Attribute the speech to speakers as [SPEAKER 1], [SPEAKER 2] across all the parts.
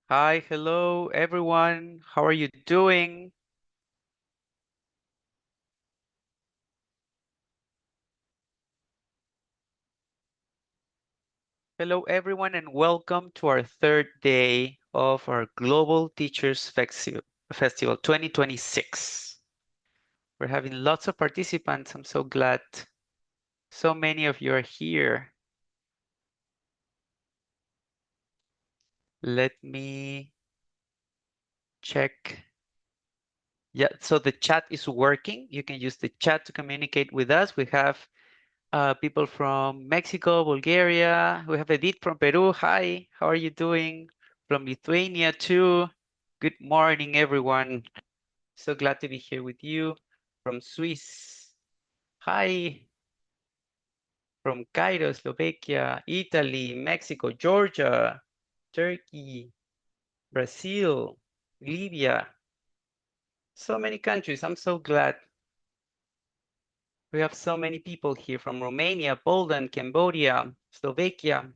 [SPEAKER 1] Hi, hello everyone. How are you doing? Hello everyone and welcome to our third day of our Global Teachers Festival 2026. We're having lots of participants. I'm so glad so many of you are here. Let me check. Yeah, so the chat is working. You can use the chat to communicate with us. We have people from Mexico, Bulgaria. We have Edith from Peru. Hi, how are you doing? From Lithuania too. Good morning, everyone. So glad to be here with you. From Swiss. Hi. From Cairo, Slovakia, Italy, Mexico, Georgia, Turkey, Brazil, Libya. So many countries. I'm so glad. We have so many people here from Romania, Poland, Cambodia, Slovakia,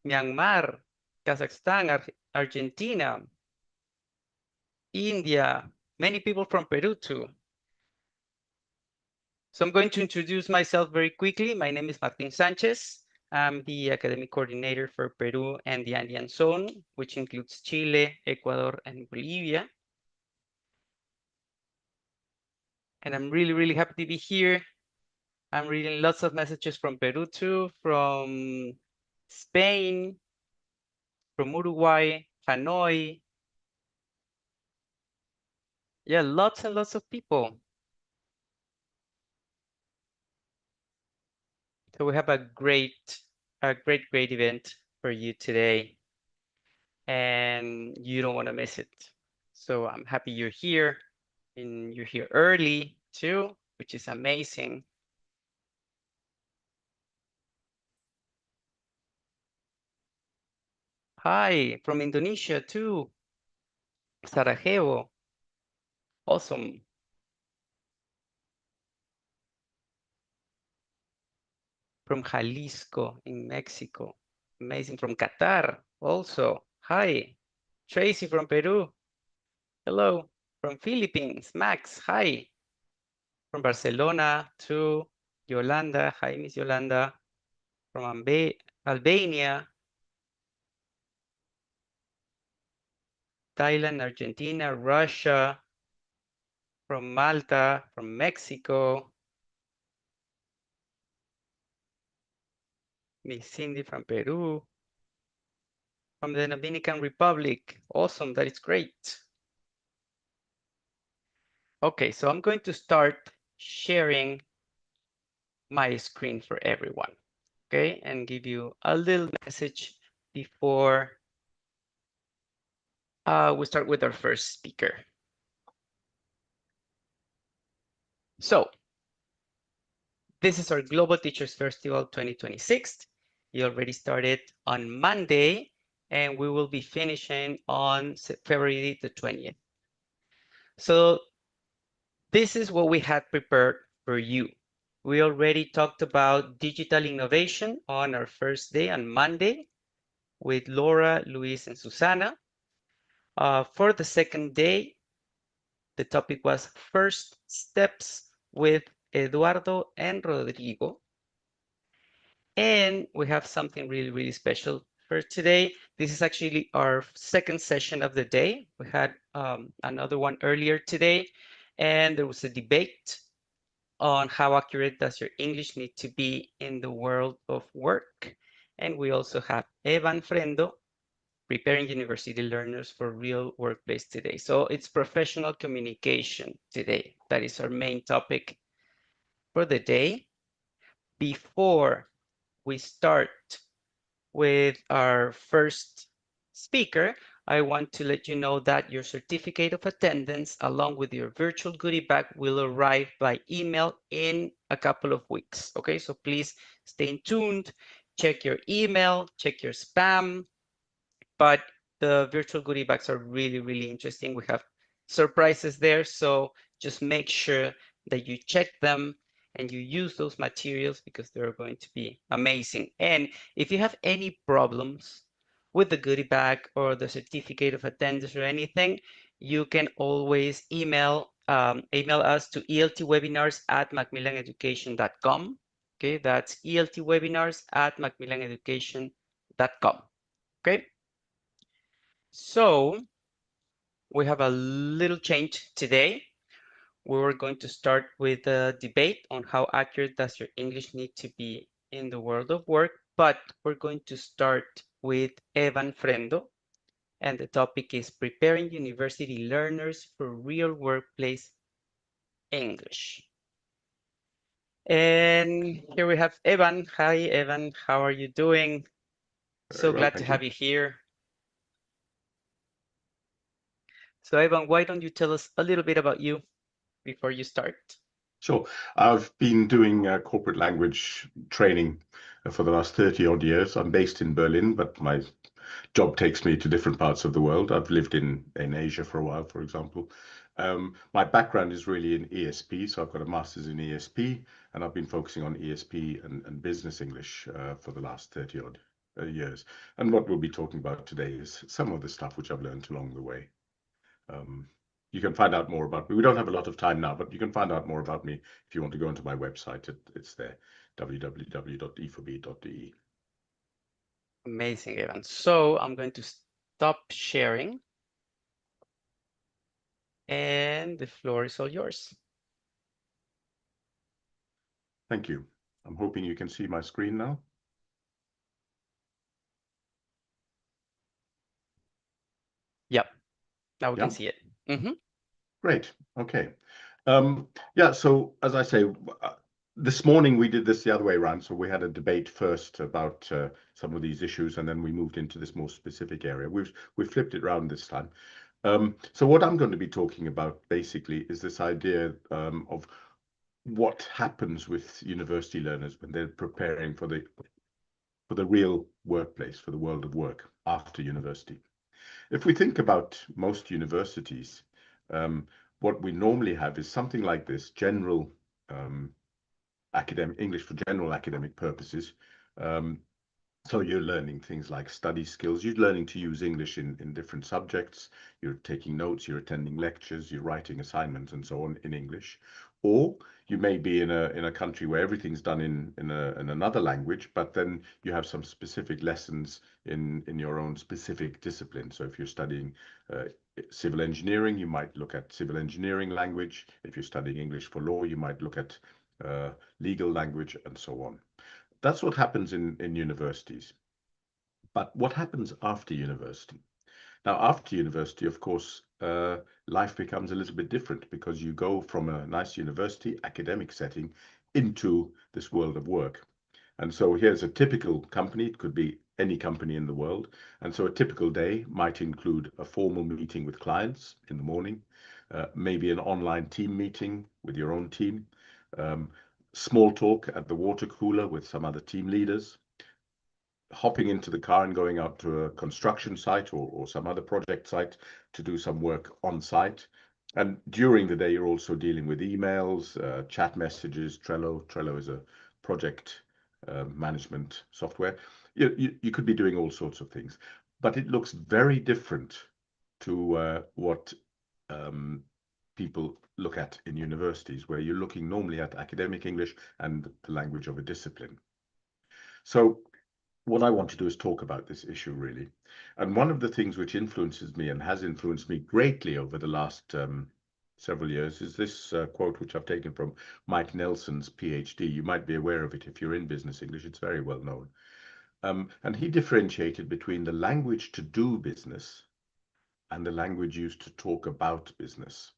[SPEAKER 1] Myanmar, Kazakhstan, Argentina, India, many people from Peru too. So I'm going to introduce myself very quickly. My name is Martin Sanchez. I'm the academic coordinator for Peru and the Andean Zone, which includes Chile, Ecuador, and Bolivia. And I'm really, really happy to be here. I'm reading lots of messages from Peru too, from Spain, from Uruguay, Hanoi. Yeah, lots and lots of people. So we have a great event for you today, and you don't want to miss it. So I'm happy you're here, and you're here early too, which is amazing. Hi, from Indonesia too, Sarajevo. Awesome. From Jalisco in Mexico. Amazing. From Qatar also. Hi. Tracy from Peru. Hello. From Philippines, Max. Hi. From Barcelona to Yolanda. Hi, Miss Yolanda. From Albania, Thailand, Argentina, Russia, from Malta, from Mexico, Miss Cindy from Peru, from the Dominican Republic. Awesome, that is great. Okay, so I'm going to start sharing my screen for everyone, okay, and give you a little message before we start with our first speaker. So this is our Global Teachers Festival 2026. We already started on Monday, and we will be finishing on February the 20th. So this is what we had prepared for you. We already talked about digital innovation on our first day on Monday with Laura, Luis, and Susana. For the second day, the topic was first steps with Eduardo and Rodrigo. And we have something really, really special for today. This is actually our second session of the day. We had another one earlier today, and there was a debate on how accurate does your English need to be in the world of work. And we also have Eva and Frendo preparing university learners for real workplace today. So it's professional communication today. That is our main topic for the day. Before we start with our first speaker, I want to let you know that your certificate of attendance, along with your virtual goodie bag, will arrive by email in a couple of weeks. Okay, so please stay tuned, check your email, check your spam. But the virtual goodie bags are really, really interesting. We have surprises there, so just make sure that you check them and you use those materials because they're going to be amazing. And if you have any problems with the goodie bag or the certificate of attendance or anything, you can always email us to eltwebinars@macmillaneducation.com. Okay, that's eltwebinars@macmillaneducation.com. Okay, so we have a little change today. We were going to start with a debate on how accurate does your English need to be in the world of work, but we're going to start with Evan Frendo, and the topic is preparing university learners for real workplace English. And here we have Evan. Hi, Evan. How are you doing?
[SPEAKER 2] Very
[SPEAKER 1] So
[SPEAKER 2] well,
[SPEAKER 1] glad to
[SPEAKER 2] thank
[SPEAKER 1] have
[SPEAKER 2] you.
[SPEAKER 1] you here. So, Evan, why don't you tell us a little bit about you before you start?
[SPEAKER 2] Sure. I've been doing corporate language training for the last 30 odd years. I'm based in Berlin, but my job takes me to different parts of the world. I've lived in Asia for a while, for example. My background is really in ESP, so I've got a master's in ESP, and I've been focusing on ESP and business English for the last 30 odd years. And what we'll be talking about today is some of the stuff which I've learned along the way. Um, you can find out more about me. We don't have a lot of time now, but you can find out more about me if you want to go into my website. It's there, www.e4b.de.
[SPEAKER 1] Amazing, Evan. So I'm going to stop sharing, and the floor is all yours.
[SPEAKER 2] Thank you. I'm hoping you can see my screen now.
[SPEAKER 1] Yep, now we can
[SPEAKER 2] Yeah,
[SPEAKER 1] see it. Mm-hmm.
[SPEAKER 2] great. Okay. Yeah, so as I say, this morning we did this the other way around. So we had a debate first about some of these issues, and then we moved into this more specific area. We've flipped it around this time. So what I'm going to be talking about basically is this idea of what happens with university learners when they're preparing for the real workplace, for the world of work after university. If we think about most universities, um, what we normally have is something like this: general academic English for general academic purposes. Um, So you're learning things like study skills. You're learning to use English in different subjects. You're taking notes, you're attending lectures, you're writing assignments and so on in English. Or you may be in a country where everything's done in another language, but then you have some specific lessons in your own specific discipline. So if you're studying civil engineering, you might look at civil engineering language. If you're studying English for law, you might look at uh, legal language and so on. That's what happens in universities. But what happens after university? Now, after university, of course, life becomes a little bit different because you go from a nice university academic setting into this world of work. And so here's a typical company. It could be any company in the world. And so a typical day might include a formal meeting with clients in the morning, maybe an online team meeting with your own team, um, small talk at the water cooler with some other team leaders, hopping into the car and going out to a construction site or some other project site to do some work on site. And during the day, you're also dealing with emails, chat messages, Trello. Trello is a project management software. You could be doing all sorts of things, but it looks very different to what um, people look at in universities, where you're looking normally at academic English and the language of a discipline. So what I want to do is talk about this issue really. And one of the things which influences me and has influenced me greatly over the last several years is this quote, which I've taken from Mike Nelson's PhD. You might be aware of it if you're in business English, it's very well known. And he differentiated between the language to do business and the language used to talk about business.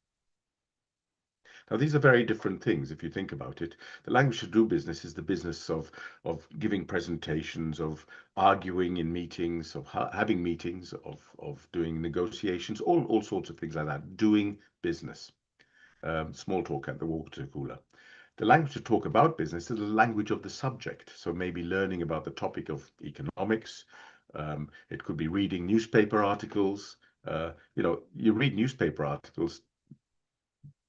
[SPEAKER 2] Now, these are very different things if you think about it. The language to do business is the business of giving presentations, of arguing in meetings, of having meetings, of doing negotiations, all sorts of things like that, doing business. Small talk at the water cooler. The language to talk about business is the language of the subject. So maybe learning about the topic of economics. It could be reading newspaper articles. You read newspaper articles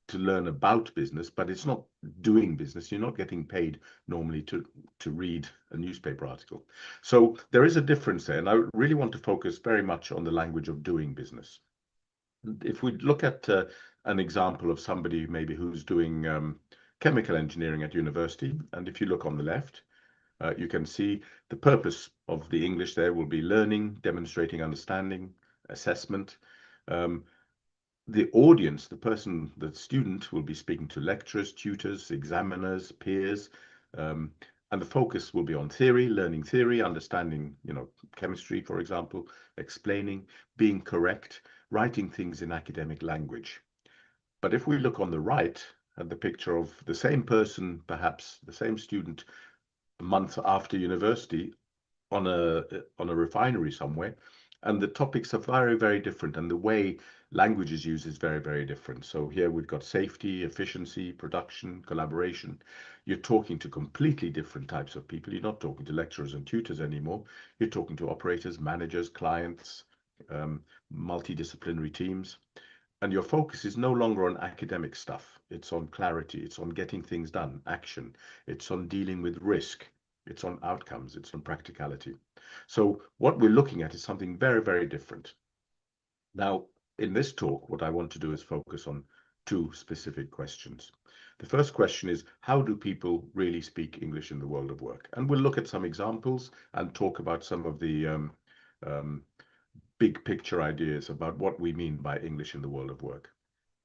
[SPEAKER 2] to learn about business, but it's not doing business. You're not getting paid normally to read a newspaper article. So there is a difference there, and I really want to focus very much on the language of doing business. If we look at an example of somebody maybe who's doing chemical engineering at university, and if you look on the left, you can see the purpose of the English there will be learning, demonstrating understanding, assessment. Um, the audience, the person, the student will be speaking to lecturers, tutors, examiners, peers, um, and the focus will be on theory, learning theory, understanding, chemistry, for example, explaining, being correct, writing things in academic language. But if we look on the right at the picture of the same person, perhaps the same student, a month after university, on a refinery somewhere, and the topics are very, very different, and the way language is used is very, very different. So here we've got safety, efficiency, production, collaboration. You're talking to completely different types of people. You're not talking to lecturers and tutors anymore. You're talking to operators, managers, clients, multidisciplinary teams. And your focus is no longer on academic stuff. It's on clarity. It's on getting things done, action. It's on dealing with risk. It's on outcomes. It's on practicality. So what we're looking at is something very, very different. Now, in this talk, what I want to do is focus on two specific questions. The first question is, how do people really speak English in the world of work? And we'll look at some examples and talk about some of the um, big picture ideas about what we mean by English in the world of work.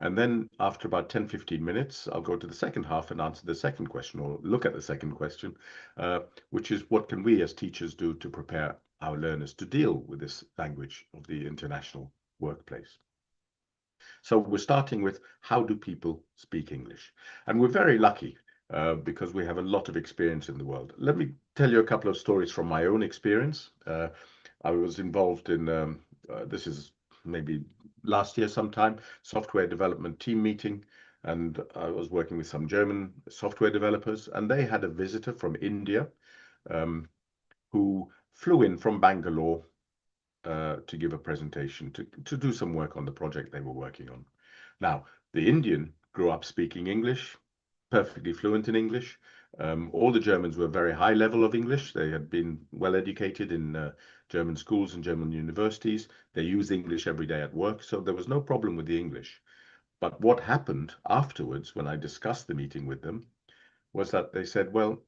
[SPEAKER 2] And then after about 10, 15 minutes, I'll go to the second half and answer the second question, or look at the second question, which is what can we as teachers do to prepare our learners to deal with this language of the international workplace. So we're starting with, how do people speak English? And we're very lucky because we have a lot of experience in the world. Let me tell you a couple of stories from my own experience. I was involved in, this is maybe last year sometime, software development team meeting, and I was working with some German software developers, and they had a visitor from India um, who flew in from Bangalore to give a presentation, to do some work on the project they were working on. Now, the Indian grew up speaking English, perfectly fluent in English. All the Germans were very high level of English. They had been well educated in German schools and German universities. They used English every day at work, so there was no problem with the English. But what happened afterwards, when I discussed the meeting with them, was that they said, well,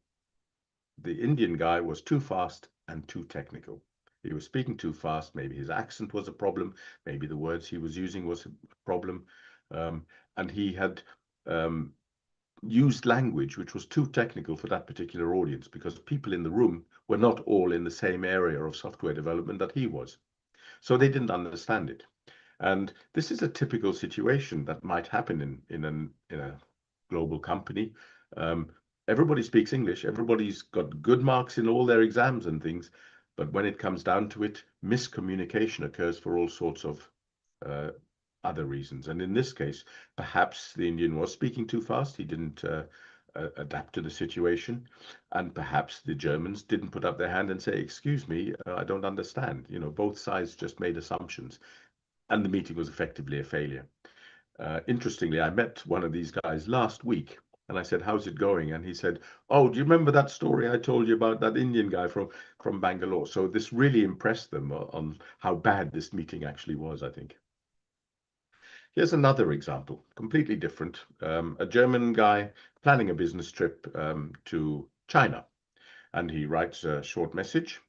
[SPEAKER 2] the Indian guy was too fast and too technical. He was speaking too fast. Maybe his accent was a problem. Maybe the words he was using was a problem. And he had used language which was too technical for that particular audience, because people in the room were not all in the same area of software development that he was. So they didn't understand it. And this is a typical situation that might happen in a global company. Um, Everybody speaks English. Everybody's got good marks in all their exams and things. But when it comes down to it, miscommunication occurs for all sorts of uh, other reasons. And in this case, perhaps the Indian was speaking too fast. He didn't adapt to the situation. And perhaps the Germans didn't put up their hand and say, excuse me, I don't understand. Both sides just made assumptions, and the meeting was effectively a failure. Interestingly, I met one of these guys last week, and I said, how's it going? And he said, oh, do you remember that story I told you about that Indian guy from Bangalore? So this really impressed them on how bad this meeting actually was, I think. Here's another example, completely different. A German guy planning a business trip to China, and he writes a short message.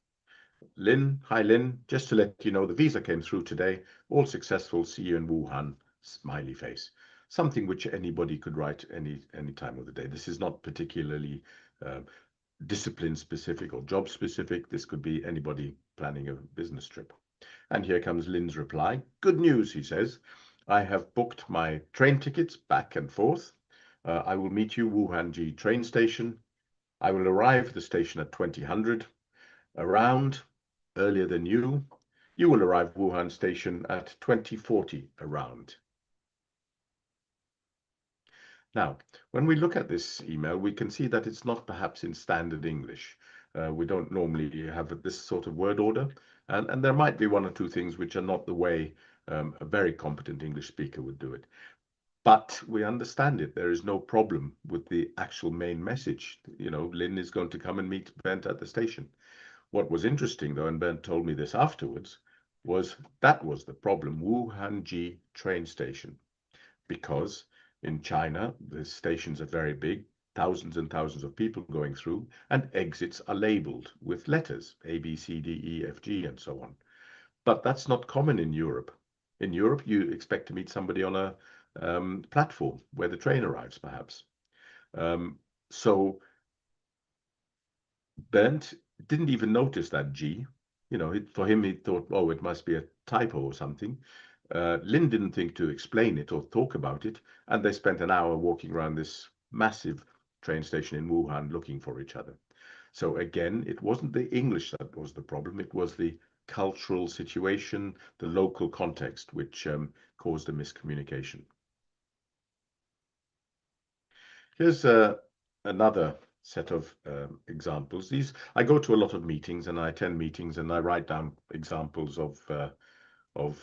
[SPEAKER 2] Lynn, hi Lynn, just to let you know, the visa came through today, all successful, see you in Wuhan, smiley face. Something which anybody could write any time of the day. This is not particularly uh, discipline specific or job specific. This could be anybody planning a business trip. And here comes Lynn's reply. Good news, he says. I have booked my train tickets back and forth. I will meet you Wuhanji train station. I will arrive at the station at 2000, around earlier than you. You will arrive Wuhan station at 2040 around. Now, when we look at this email, we can see that it's not perhaps in standard English. We don't normally have this sort of word order, and there might be one or two things which are not the way a very competent English speaker would do it. but we understand it. There is no problem with the actual main message. Lynn is going to come and meet Bernd at the station. What was interesting, though, and Bernd told me this afterwards, was that was the problem, Wuhanji train station, because in China, the stations are very big, thousands and thousands of people going through, and exits are labeled with letters, A, B, C, D, E, F, G, and so on. But that's not common in Europe. In Europe, you expect to meet somebody on a platform where the train arrives, perhaps. Um, so Bernd didn't even notice that G. For him, he thought, oh, it must be a typo or something. Lynn didn't think to explain it or talk about it, and they spent an hour walking around this massive train station in Wuhan looking for each other. So again, it wasn't the English that was the problem, it was the cultural situation, the local context, which caused a miscommunication. Here's another set of examples. I go to a lot of meetings and I attend meetings and I write down examples of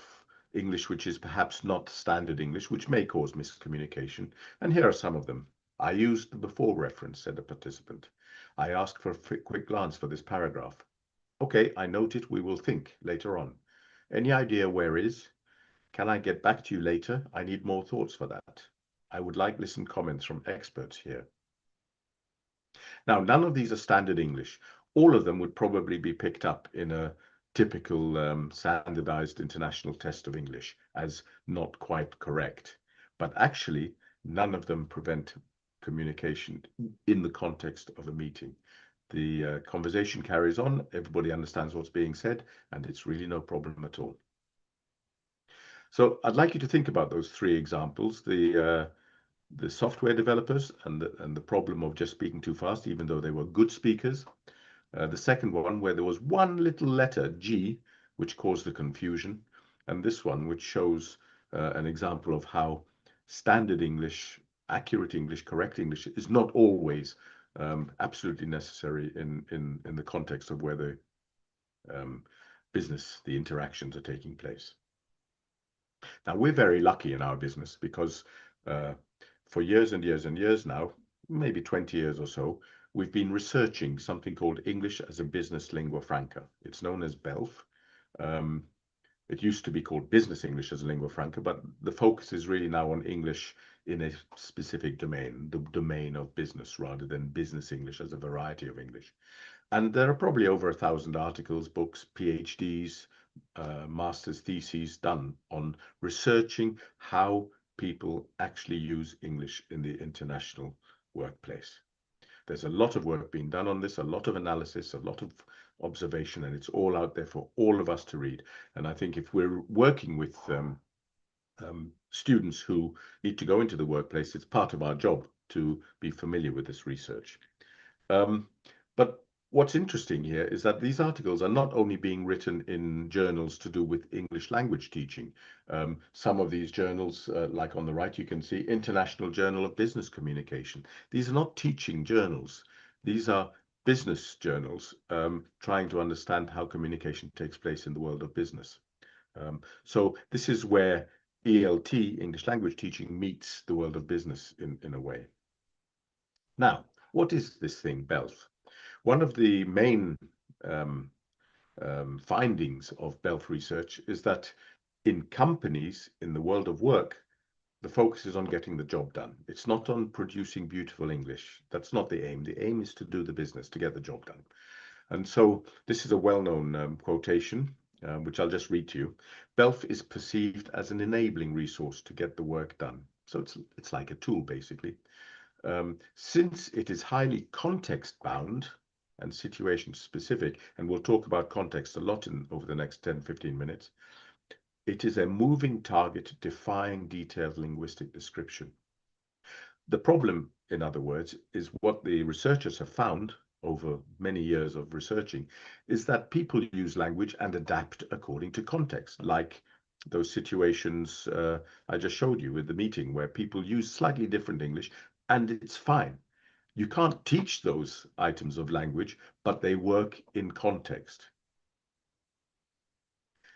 [SPEAKER 2] English which is perhaps not standard English, which may cause miscommunication. And here are some of them. I used the before reference, said a participant. I asked for a quick glance for this paragraph. Okay, I note it. We will think later on. Any idea where is? Can I get back to you later? I need more thoughts for that. I would like listen comments from experts here. Now, none of these are standard English. All of them would probably be picked up in a typical standardized international test of English as not quite correct. But actually, none of them prevent communication in the context of a meeting. The conversation carries on, everybody understands what's being said, and it's really no problem at all. So I'd like you to think about those three examples, the software developers and the problem of just speaking too fast, even though they were good speakers. The second one, where there was one little letter, G, which caused the confusion. And this one, which shows an example of how standard English, accurate English, correct English is not always absolutely necessary in the context of where the business, the interactions are taking place. Now, we're very lucky in our business because for years and years and years now, maybe 20 years or so, we've been researching something called English as a business lingua franca. It's known as BELF. It used to be called business English as a lingua franca, but the focus is really now on English in a specific domain, the domain of business, rather than business English as a variety of English. And there are probably over 1,000 articles, books, PhDs, master's theses done on researching how people actually use English in the international workplace. There's a lot of work being done on this, a lot of analysis, a lot of observation, and it's all out there for all of us to read. And I think if we're working with students who need to go into the workplace, it's part of our job to be familiar with this research. But what's interesting here is that these articles are not only being written in journals to do with English language teaching. Some of these journals, like on the right, you can see International Journal of Business Communication. These are not teaching journals. These are business journals trying to understand how communication takes place in the world of business. So this is where ELT, English language teaching, meets the world of business in a way. Now, what is this thing, BELF? One of the main findings of BELF research is that in companies, in the world of work, the focus is on getting the job done. It's not on producing beautiful English. That's not the aim. The aim is to do the business, to get the job done. And so this is a well-known quotation, which I'll just read to you. BELF is perceived as an enabling resource to get the work done. So it's like a tool, basically. Since it is highly context-bound and situation-specific, and we'll talk about context a lot over the next 10, 15 minutes, it is a moving target defying detailed linguistic description. The problem, in other words, is what the researchers have found over many years of researching, is that people use language and adapt according to context, like those situations I just showed you with the meeting where people use slightly different English, and it's fine. You can't teach those items of language, but they work in context.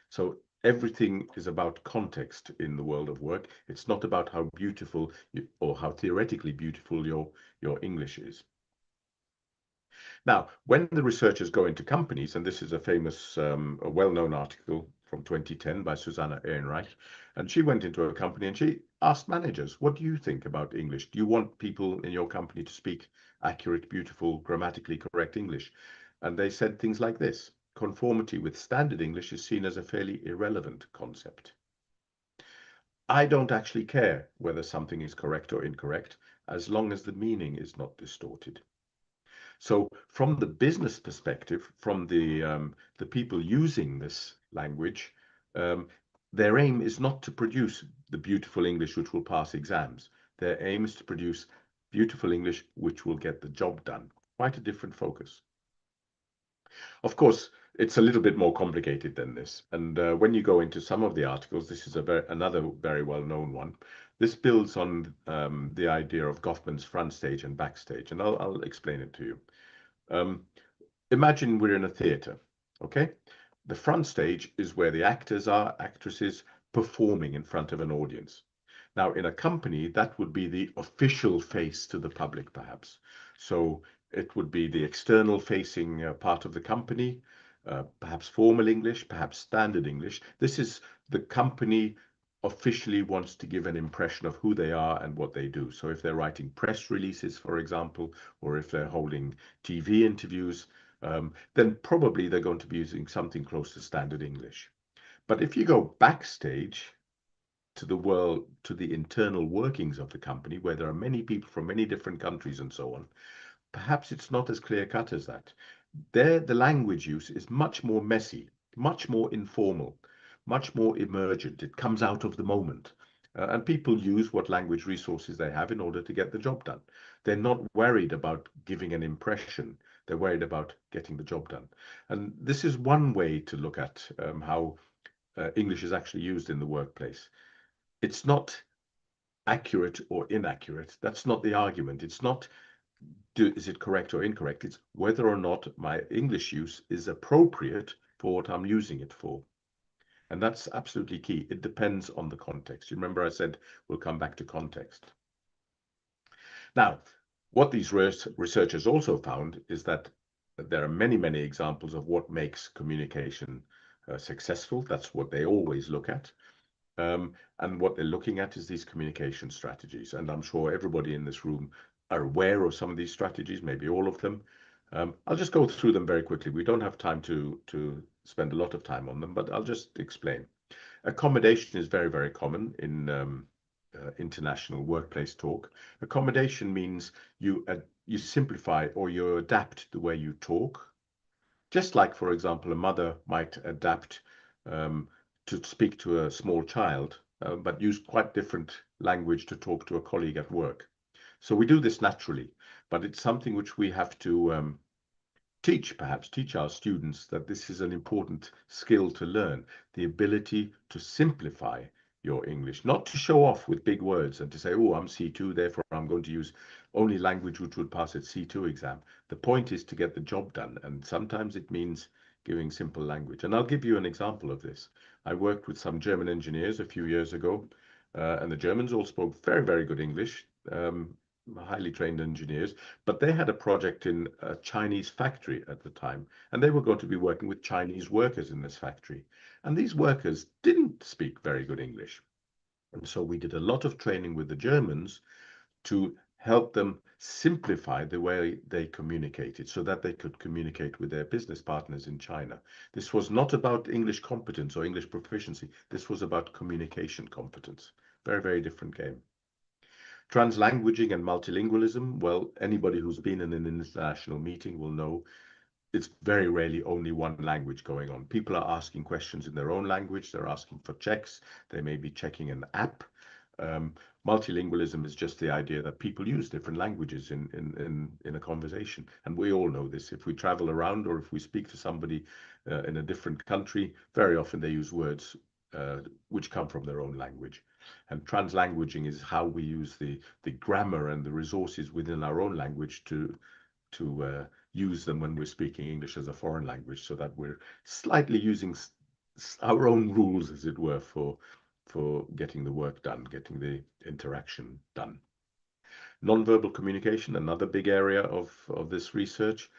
[SPEAKER 2] So everything is about context in the world of work. It's not about how beautiful or how theoretically beautiful your English is. Now, when the researchers go into companies, and this is a famous, a well-known article from 2010 by Susanna Ehrenreich, and she went into a company and she asked managers, what do you think about English? Do you want people in your company to speak accurate, beautiful, grammatically correct English? And they said things like this: conformity with standard English is seen as a fairly irrelevant concept. I don't actually care whether something is correct or incorrect, as long as the meaning is not distorted. So from the business perspective, from the people using this language, um, their aim is not to produce the beautiful English which will pass exams. Their aim is to produce beautiful English which will get the job done. Quite a different focus. Of course, it's a little bit more complicated than this. And when you go into some of the articles, this is another very well-known one. This builds on the idea of Goffman's front stage and backstage, and I'll explain it to you. Um, Imagine we're in a theater, okay? The front stage is where the actors are, actresses, performing in front of an audience. Now, in a company, that would be the official face to the public, perhaps. So it would be the external facing part of the company, perhaps formal English, perhaps standard English. This is the company officially wants to give an impression of who they are and what they do. So if they're writing press releases, for example, or if they're holding TV interviews, then probably they're going to be using something close to standard English. But if you go backstage to the world, to the internal workings of the company, where there are many people from many different countries and so on, perhaps it's not as clear cut as that. There, the language use is much more messy, much more informal, much more emergent. It comes out of the moment. And people use what language resources they have in order to get the job done. They're not worried about giving an impression. They're worried about getting the job done. And this is one way to look at how English is actually used in the workplace. It's not accurate or inaccurate. That's not the argument. It's not is it correct or incorrect. It's whether or not my English use is appropriate for what I'm using it for. And that's absolutely key. It depends on the context. You remember I said we'll come back to context. Now, what these researchers also found is that there are many, many examples of what makes communication successful. That's what they always look at. And what they're looking at is these communication strategies. And I'm sure everybody in this room are aware of some of these strategies, maybe all of them. I'll just go through them very quickly. We don't have time to spend a lot of time on them, but I'll just explain. Accommodation is very, very common in international workplace talk. Accommodation means you simplify or you adapt the way you talk. Just like, for example, a mother might adapt um, to speak to a small child, but use quite different language to talk to a colleague at work. So we do this naturally, but it's something which we have to perhaps teach our students that this is an important skill to learn, the ability to simplify your English, not to show off with big words and to say, oh, I'm C2, therefore I'm going to use only language which would pass at C2 exam. The point is to get the job done, and sometimes it means giving simple language. And I'll give you an example of this. I worked with some German engineers a few years ago, and the Germans all spoke very, very good English. Highly trained engineers, but they had a project in a Chinese factory at the time, and they were going to be working with Chinese workers in this factory. And these workers didn't speak very good English. And so we did a lot of training with the Germans to help them simplify the way they communicated so that they could communicate with their business partners in China. This was not about English competence or English proficiency. This was about communication competence. Very, very different game. Translanguaging and multilingualism, well, anybody who's been in an international meeting will know it's very rarely only one language going on. People are asking questions in their own language. They're asking for checks. They may be checking an app. Multilingualism is just the idea that people use different languages in a conversation. And we all know this. If we travel around or if we speak to somebody in a different country, very often they use words which come from their own language. And translanguaging is how we use the grammar and the resources within our own language to use them when we're speaking English as a foreign language, so that we're slightly using our own rules, as it were, for getting the work done, getting the interaction done. Nonverbal communication, another big area of this research.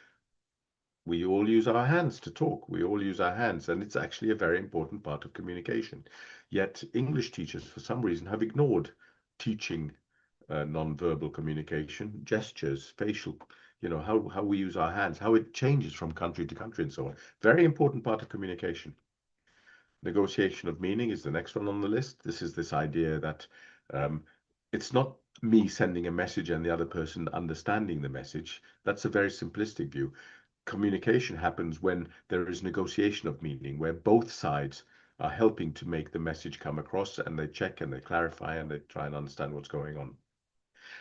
[SPEAKER 2] We all use our hands to talk. We all use our hands, and it's actually a very important part of communication. Yet English teachers, for some reason, have ignored teaching non-verbal communication, gestures, facial, how we use our hands, how it changes from country to country and so on. Very important part of communication. Negotiation of meaning is the next one on the list. This is this idea that um, it's not me sending a message and the other person understanding the message. That's a very simplistic view. Communication happens when there is negotiation of meaning, where both sides are helping to make the message come across, and they check and they clarify and they try and understand what's going on.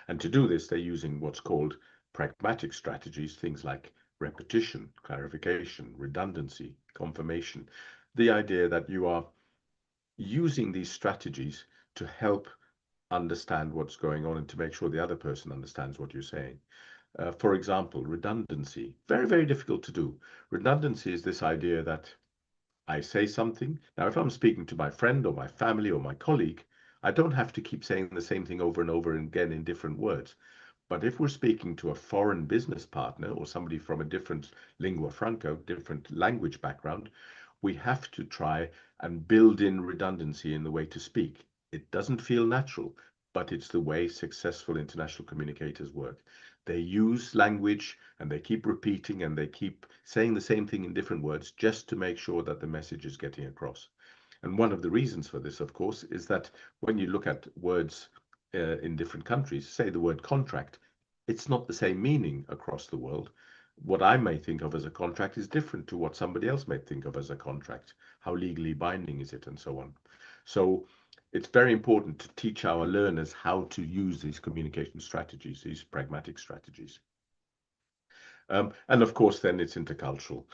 [SPEAKER 2] And to do this, they're using what's called pragmatic strategies, things like repetition, clarification, redundancy, confirmation. The idea that you are using these strategies to help understand what's going on and to make sure the other person understands what you're saying. For example, redundancy, very, very difficult to do. Redundancy is this idea that I say something. Now, if I'm speaking to my friend or my family or my colleague, I don't have to keep saying the same thing over and over again in different words. But if we're speaking to a foreign business partner or somebody from a different lingua franca, different language background, we have to try and build in redundancy in the way to speak. It doesn't feel natural, but it's the way successful international communicators work. They use language and they keep repeating and they keep saying the same thing in different words just to make sure that the message is getting across. And one of the reasons for this, of course, is that when you look at words in different countries, say the word contract, it's not the same meaning across the world. What I may think of as a contract is different to what somebody else may think of as a contract. How legally binding is it, and so on. So it's very important to teach our learners how to use these communication strategies, these pragmatic strategies. And of course, then it's intercultural.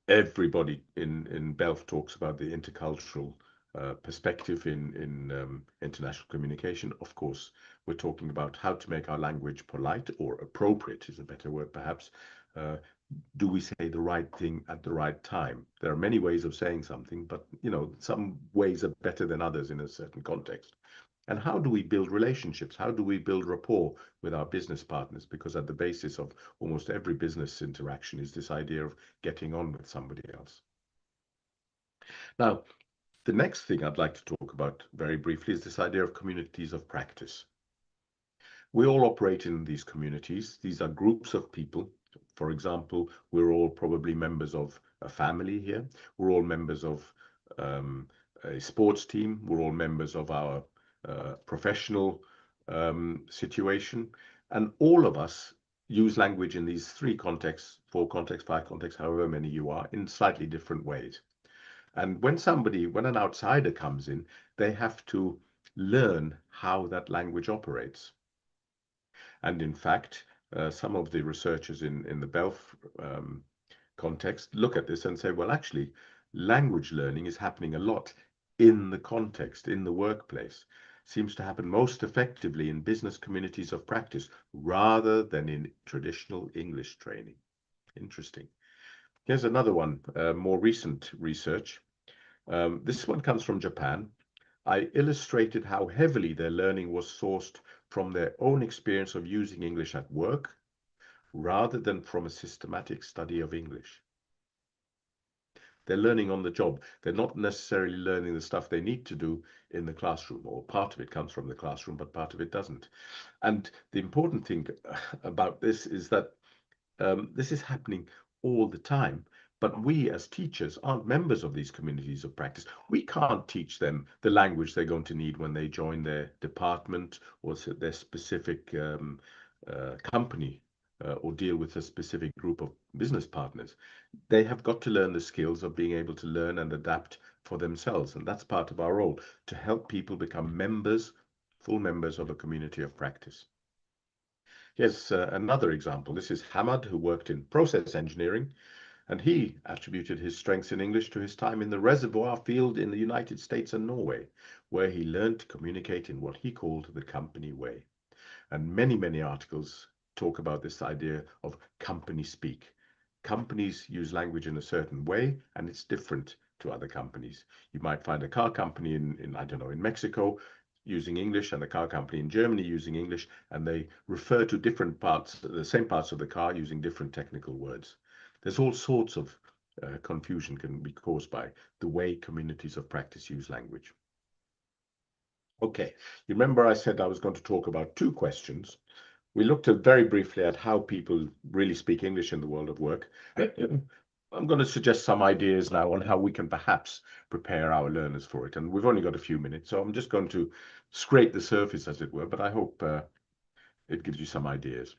[SPEAKER 2] Everybody in Belf talks about the intercultural perspective in international communication. Of course, we're talking about how to make our language polite or appropriate is a better word, perhaps. Uh, do we say the right thing at the right time? There are many ways of saying something, but some ways are better than others in a certain context. And how do we build relationships? How do we build rapport with our business partners? Because at the basis of almost every business interaction is this idea of getting on with somebody else. Now, the next thing I'd like to talk about very briefly is this idea of communities of practice. We all operate in these communities. These are groups of people. For example, we're all probably members of a family here. We're all members of a sports team. We're all members of our professional situation. And all of us use language in these three contexts, four contexts, five contexts, however many you are, in slightly different ways. And when an outsider comes in, they have to learn how that language operates. And in fact, some of the researchers in the Belf context look at this and say, well, actually, language learning is happening a lot in the context, in the workplace. Seems to happen most effectively in business communities of practice rather than in traditional English training. Interesting. Here's another one, more recent research. This one comes from Japan. I illustrated how heavily their learning was sourced from their own experience of using English at work rather than from a systematic study of English. They're learning on the job. They're not necessarily learning the stuff they need to do in the classroom, or part of it comes from the classroom, but part of it doesn't. And the important thing about this is that this is happening all the time. But we as teachers aren't members of these communities of practice. We can't teach them the language they're going to need when they join their department or their specific company or deal with a specific group of business partners. They have got to learn the skills of being able to learn and adapt for themselves. And that's part of our role, to help people become members, full members of a community of practice. Here's another example. This is Hamad, who worked in process engineering, and he attributed his strengths in English to his time in the reservoir field in the United States and Norway, where he learned to communicate in what he called the company way. And many, many articles talk about this idea of company speak. Companies use language in a certain way, and it's different to other companies. You might find a car company in I don't know, in Mexico using English and a car company in Germany using English, and they refer to different parts, the same parts of the car using different technical words. There's all sorts of confusion can be caused by the way communities of practice use language. Okay, you remember I said I was going to talk about two questions. We looked at very briefly at how people really speak English in the world of work. I'm going to suggest some ideas now on how we can perhaps prepare our learners for it. And we've only got a few minutes, so I'm just going to scrape the surface, as it were, but I hope it gives you some ideas.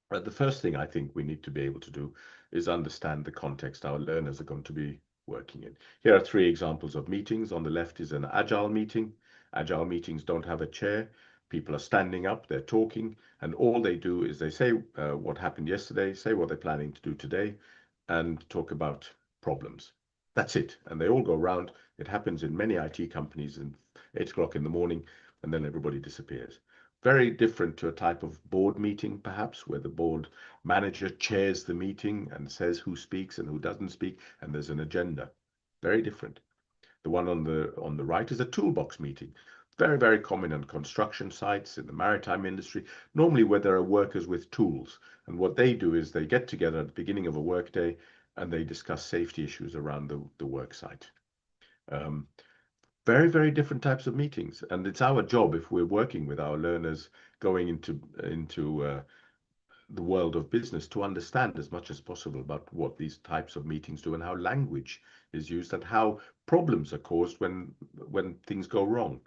[SPEAKER 2] But the first thing I think we need to be able to do is understand the context our learners are going to be working in. Here are three examples of meetings. On the left is an agile meeting. Agile meetings don't have a chair. People are standing up, they're talking, and all they do is they say what happened yesterday, say what they're planning to do today, and talk about problems. That's it. And they all go around. It happens in many IT companies at 8 o'clock in the morning, and then everybody disappears. Very different to a type of board meeting, perhaps, where the board manager chairs the meeting and says who speaks and who doesn't speak, and there's an agenda. Very different. The one on the right is a toolbox meeting. Very, very common on construction sites, in the maritime industry, normally where there are workers with tools. And what they do is they get together at the beginning of a workday and they discuss safety issues around the work site. Very, very different types of meetings. And it's our job, if we're working with our learners going into the world of business, to understand as much as possible about what these types of meetings do and how language is used and how problems are caused when things go wrong.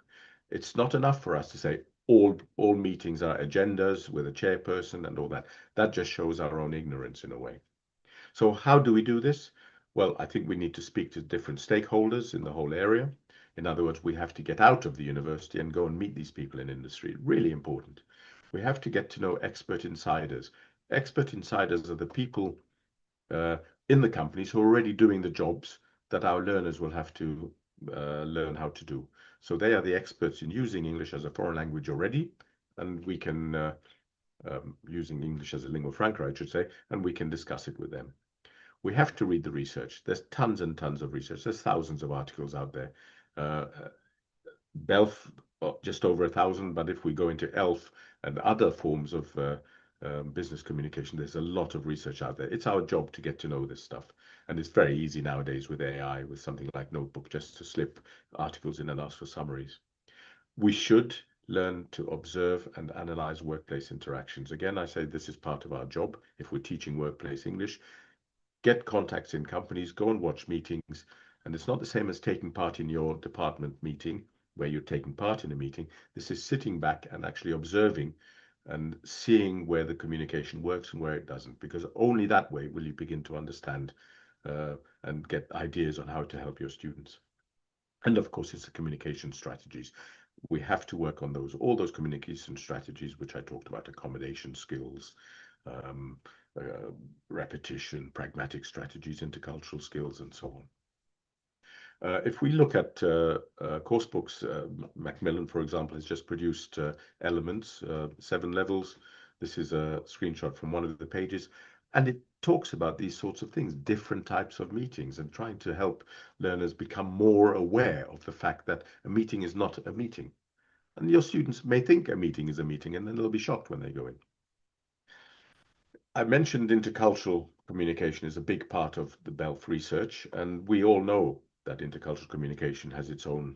[SPEAKER 2] It's not enough for us to say all meetings are agendas with a chairperson and all that. That just shows our own ignorance in a way. So how do we do this? Well, I think we need to speak to different stakeholders in the whole area. In other words, we have to get out of the university and go and meet these people in industry. Really important. We have to get to know expert insiders. Expert insiders are the people uh, in the companies who are already doing the jobs that our learners will have to learn how to do. So they are the experts in using English as a foreign language already, and we can using English as a lingua franca, I should say, and we can discuss it with them. We have to read the research. There's tons and tons of research. There's thousands of articles out there. Uh, BELF, just over 1,000, but if we go into ELF and other forms of business communication, there's a lot of research out there. It's our job to get to know this stuff. And it's very easy nowadays with AI, with something like Notebook, just to slip articles in and ask for summaries. We should learn to observe and analyze workplace interactions. Again, I say this is part of our job if we're teaching workplace English. Get contacts in companies, go and watch meetings. And it's not the same as taking part in your department meeting where you're taking part in a meeting. This is sitting back and actually observing and seeing where the communication works and where it doesn't, because only that way will you begin to understand and get ideas on how to help your students. And of course, it's the communication strategies. We have to work on those, all those communication strategies, which I talked about, accommodation skills, um, uh, repetition, pragmatic strategies, intercultural skills, and so on. If we look at course books, Macmillan, for example, has just produced Elements, 7 levels. This is a screenshot from one of the pages, and it talks about these sorts of things, different types of meetings, and trying to help learners become more aware of the fact that a meeting is not a meeting. And your students may think a meeting is a meeting, and then they'll be shocked when they go in. I mentioned intercultural communication is a big part of the BELF research, and we all know that intercultural communication has its own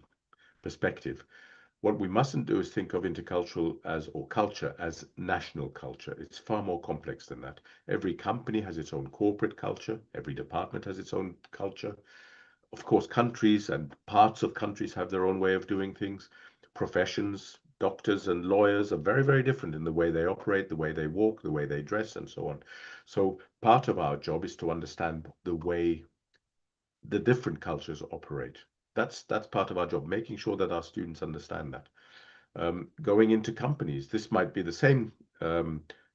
[SPEAKER 2] perspective. What we mustn't do is think of intercultural as, or culture as national culture. It's far more complex than that. Every company has its own corporate culture. Every department has its own culture. Of course, countries and parts of countries have their own way of doing things. Professions, doctors and lawyers are very, very different in the way they operate, the way they walk, the way they dress, and so on. So part of our job is to understand the way the different cultures operate. That's part of our job, making sure that our students understand that. Going into companies, this might be the same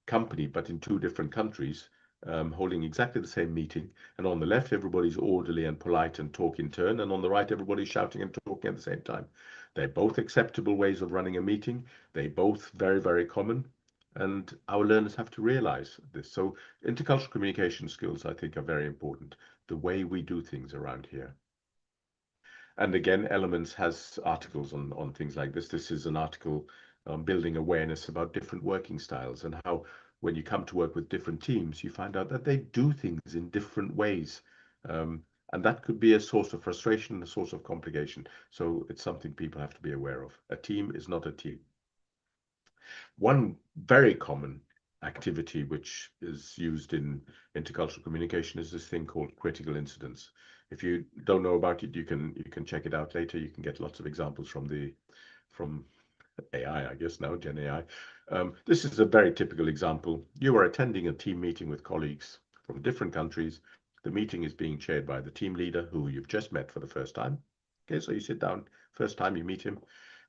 [SPEAKER 2] company, but in two different countries, holding exactly the same meeting. And on the left, everybody's orderly and polite and talk in turn. And on the right, everybody's shouting and talking at the same time. They're both acceptable ways of running a meeting. They both very, very common. And our learners have to realize this. So intercultural communication skills, I think, are very important. The way we do things around here. And again, Elements has articles on things like this. This is an article building awareness about different working styles and how when you come to work with different teams, you find out that they do things in different ways. Um, and that could be a source of frustration, a source of complication. So it's something people have to be aware of. A team is not a team. One very common activity which is used in intercultural communication is this thing called critical incidents. If you don't know about it, you can check it out later. You can get lots of examples from AI, I guess now, Gen AI. This is a very typical example. You are attending a team meeting with colleagues from different countries. The meeting is being chaired by the team leader who you've just met for the first time. Okay, so you sit down, first time you meet him.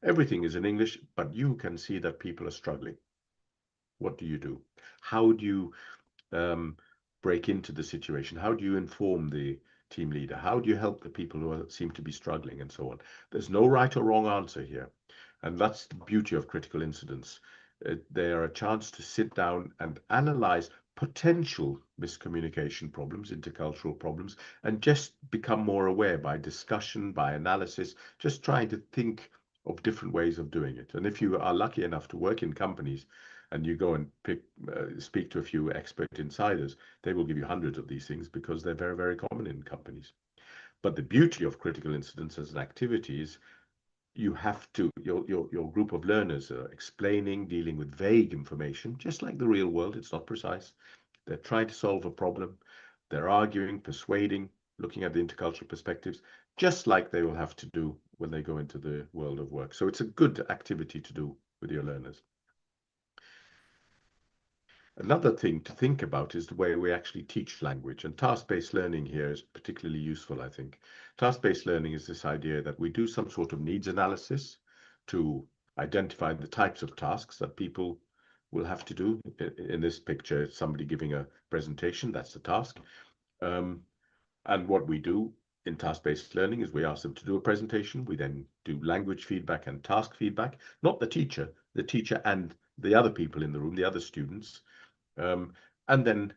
[SPEAKER 2] Everything is in English, but you can see that people are struggling. What do you do? How do you um, break into the situation? How do you inform the team leader? How do you help the people who seem to be struggling and so on? There's no right or wrong answer here. And that's the beauty of critical incidents. They are a chance to sit down and analyze potential miscommunication problems, intercultural problems, and just become more aware by discussion, by analysis, just trying to think of different ways of doing it. And if you are lucky enough to work in companies and you go and speak to a few expert insiders, they will give you hundreds of these things because they're very, very common in companies. But the beauty of critical incidents as an activity is you have to, your group of learners are explaining, dealing with vague information, just like the real world. It's not precise. They're trying to solve a problem. They're arguing, persuading, looking at the intercultural perspectives, just like they will have to do when they go into the world of work. So it's a good activity to do with your learners. Another thing to think about is the way we actually teach language, and task-based learning here is particularly useful, I think. Task-based learning is this idea that we do some sort of needs analysis to identify the types of tasks that people will have to do. In this picture, it's somebody giving a presentation, that's the task. Um, and what we do in task-based learning is we ask them to do a presentation. We then do language feedback and task feedback, not the teacher and the other people in the room, the other students, um, and then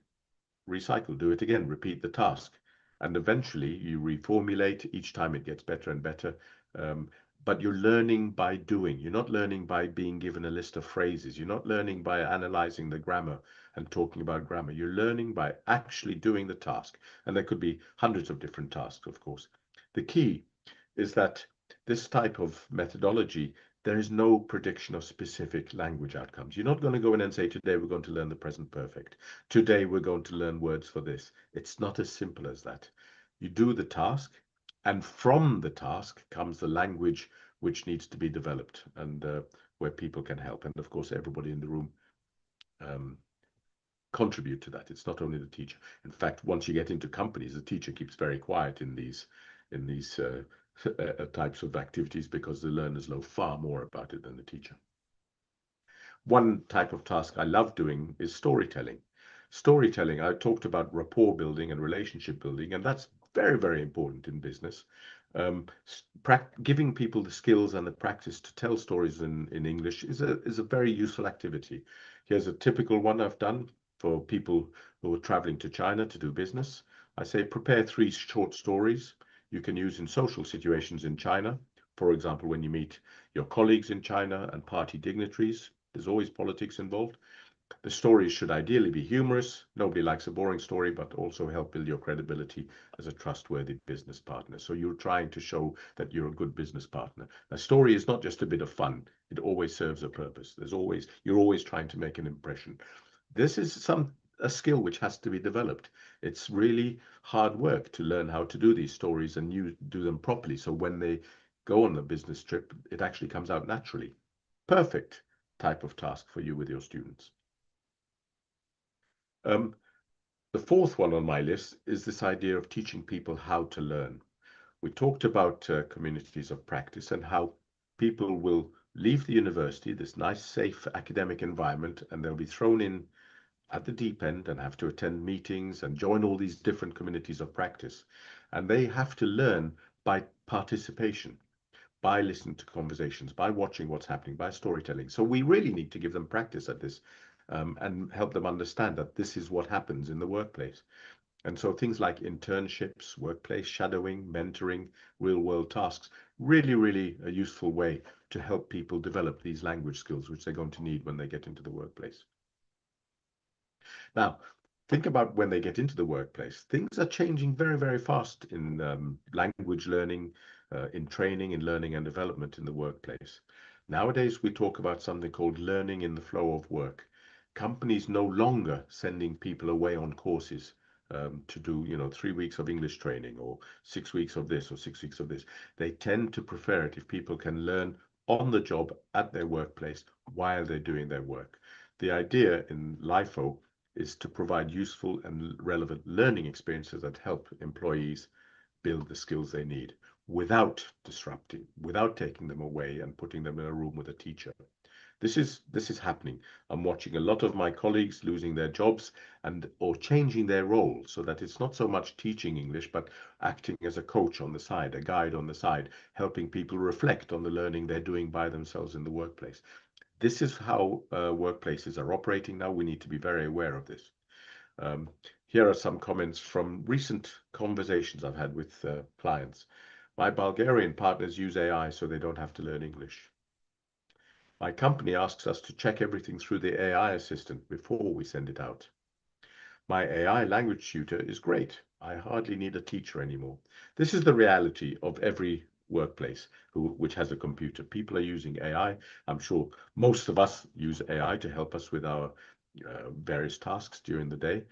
[SPEAKER 2] recycle, do it again, repeat the task. And eventually you reformulate. Each time it gets better and better. Um, but you're learning by doing. You're not learning by being given a list of phrases. You're not learning by analyzing the grammar and talking about grammar. You're learning by actually doing the task. And there could be hundreds of different tasks, of course. The key is that this type of methodology, there is no prediction of specific language outcomes. You're not going to go in and say, today we're going to learn the present perfect. Today we're going to learn words for this. It's not as simple as that. You do the task, and from the task comes the language which needs to be developed and where people can help. And of course, everybody in the room um, contribute to that. It's not only the teacher. In fact, once you get into companies, the teacher keeps very quiet in these types of activities because the learners know far more about it than the teacher. One type of task I love doing is storytelling. Storytelling, I talked about rapport building and relationship building, and that's very, very important in business. Giving people the skills and the practice to tell stories in English is a very useful activity. Here's a typical one I've done for people who are traveling to China to do business. I say prepare 3 short stories you can use in social situations in China. For example, when you meet your colleagues in China and party dignitaries, there's always politics involved. The stories should ideally be humorous. Nobody likes a boring story, but also help build your credibility as a trustworthy business partner. So you're trying to show that you're a good business partner. A story is not just a bit of fun. It always serves a purpose. You're always trying to make an impression. This is a skill which has to be developed. It's really hard work to learn how to do these stories and you do them properly. So when they go on a business trip, it actually comes out naturally. Perfect type of task for you with your students. Um, the fourth one on my list is this idea of teaching people how to learn. We talked about communities of practice and how people will leave the university, this nice, safe academic environment, and they'll be thrown in at the deep end and have to attend meetings and join all these different communities of practice. And they have to learn by participation, by listening to conversations, by watching what's happening, by storytelling. So we really need to give them practice at this and help them understand that this is what happens in the workplace. And so things like internships, workplace shadowing, mentoring, real world tasks, really a useful way to help people develop these language skills, which they're going to need when they get into the workplace. Now, think about when they get into the workplace. Things are changing very fast in language learning, in training, in learning and development in the workplace. Nowadays, we talk about something called learning in the flow of work. Companies no longer sending people away on courses to do, 3 weeks of English training or 6 weeks of this or 6 weeks of this. They tend to prefer it if people can learn on the job at their workplace while they're doing their work. The idea in LIFO is to provide useful and relevant learning experiences that help employees build the skills they need without disrupting, without taking them away and putting them in a room with a teacher. This is happening. I'm watching a lot of my colleagues losing their jobs and or changing their role so that it's not so much teaching English, but acting as a coach on the side, a guide on the side, helping people reflect on the learning they're doing by themselves in the workplace. This is how workplaces are operating now. We need to be very aware of this. Um, Here are some comments from recent conversations I've had with clients. My Bulgarian partners use AI so they don't have to learn English. My company asks us to check everything through the AI assistant before we send it out. My AI language tutor is great. I hardly need a teacher anymore. This is the reality of every workplace which has a computer. People are using AI. I'm sure most of us use AI to help us with our various tasks during the day,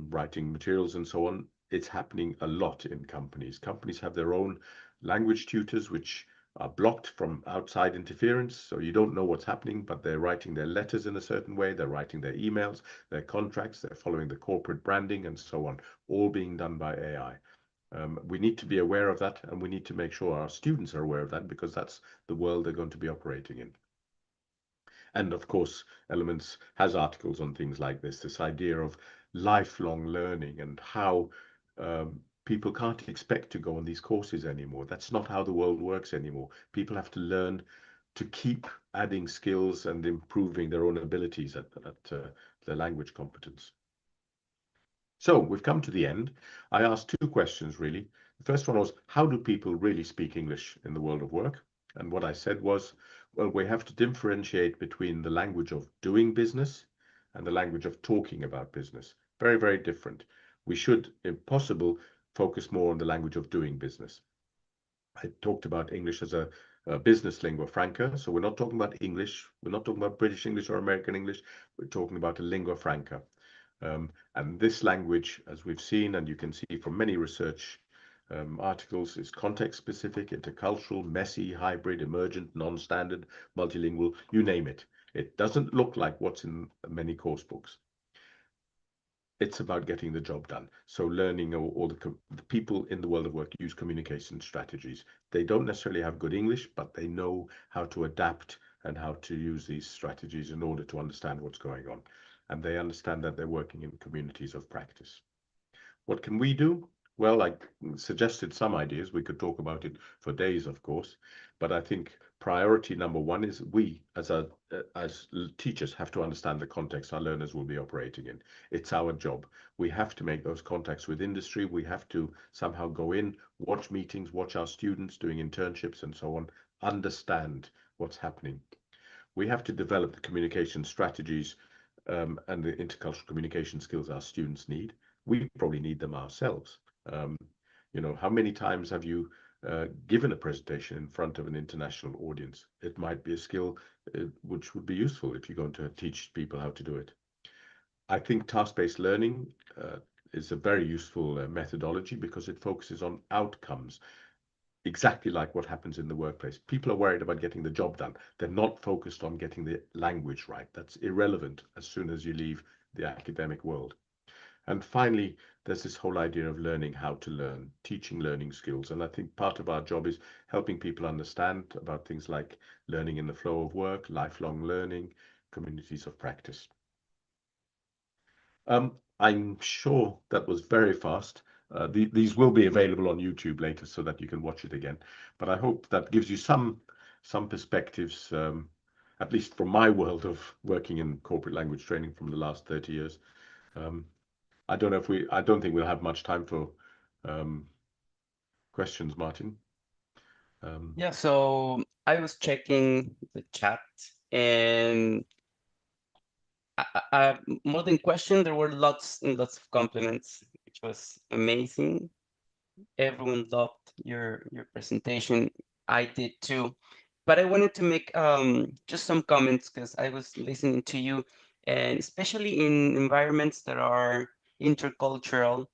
[SPEAKER 2] writing materials and so on. It's happening a lot in companies. Companies have their own language tutors, which are blocked from outside interference. So you don't know what's happening, but they're writing their letters in a certain way. They're writing their emails, their contracts. They're following the corporate branding and so on, all being done by AI. We need to be aware of that, and we need to make sure our students are aware of that because that's the world they're going to be operating in. And of course, Elements has articles on things like this idea of lifelong learning and how people can't expect to go on these courses anymore. That's not how the world works anymore. People have to learn to keep adding skills and improving their own abilities at their language competence. So we've come to the end. I asked two questions really. The first one was, how do people really speak English in the world of work? And what I said was, well, we have to differentiate between the language of doing business and the language of talking about business. Very different. We should, if possible, focus more on the language of doing business. I talked about English as a business lingua franca. So we're not talking about English. We're not talking about British English or American English. We're talking about a lingua franca. And this language, as we've seen, and you can see from many research articles, is context specific, intercultural, messy, hybrid, emergent, non-standard, multilingual, you name it. It doesn't look like what's in many course books. It's about getting the job done. So learning, or the people in the world of work use communication strategies. They don't necessarily have good English, but they know how to adapt and how to use these strategies in order to understand what's going on. And they understand that they're working in communities of practice. What can we do? Well, I suggested some ideas. We could talk about it for days, of course, but I think priority number one is we, as teachers, have to understand the context our learners will be operating in. It's our job. We have to make those contacts with industry. We have to somehow go in, watch meetings, watch our students doing internships and so on, understand what's happening. We have to develop the communication strategies and the intercultural communication skills our students need. We probably need them ourselves. Um, how many times have you given a presentation in front of an international audience? It might be a skill which would be useful if you're going to teach people how to do it. I think task-based learning is a very useful methodology because it focuses on outcomes, exactly like what happens in the workplace. People are worried about getting the job done. They're not focused on getting the language right. That's irrelevant as soon as you leave the academic world. And finally, there's this whole idea of learning how to learn, teaching learning skills. And I think part of our job is helping people understand about things like learning in the flow of work, lifelong learning, communities of practice. I'm sure that was very fast. These will be available on YouTube later so that you can watch it again. But I hope that gives you some perspectives, at least from my world of working in corporate language training from the last 30 years. Um, I don't know if I don't think we'll have much time for questions, Martin.
[SPEAKER 1] Yeah, so I was checking the chat, and more than question, there were lots and lots of compliments, which was amazing. Everyone loved your presentation. I did too. But I wanted to make just some comments because I was listening to you, and especially in environments that are intercultural,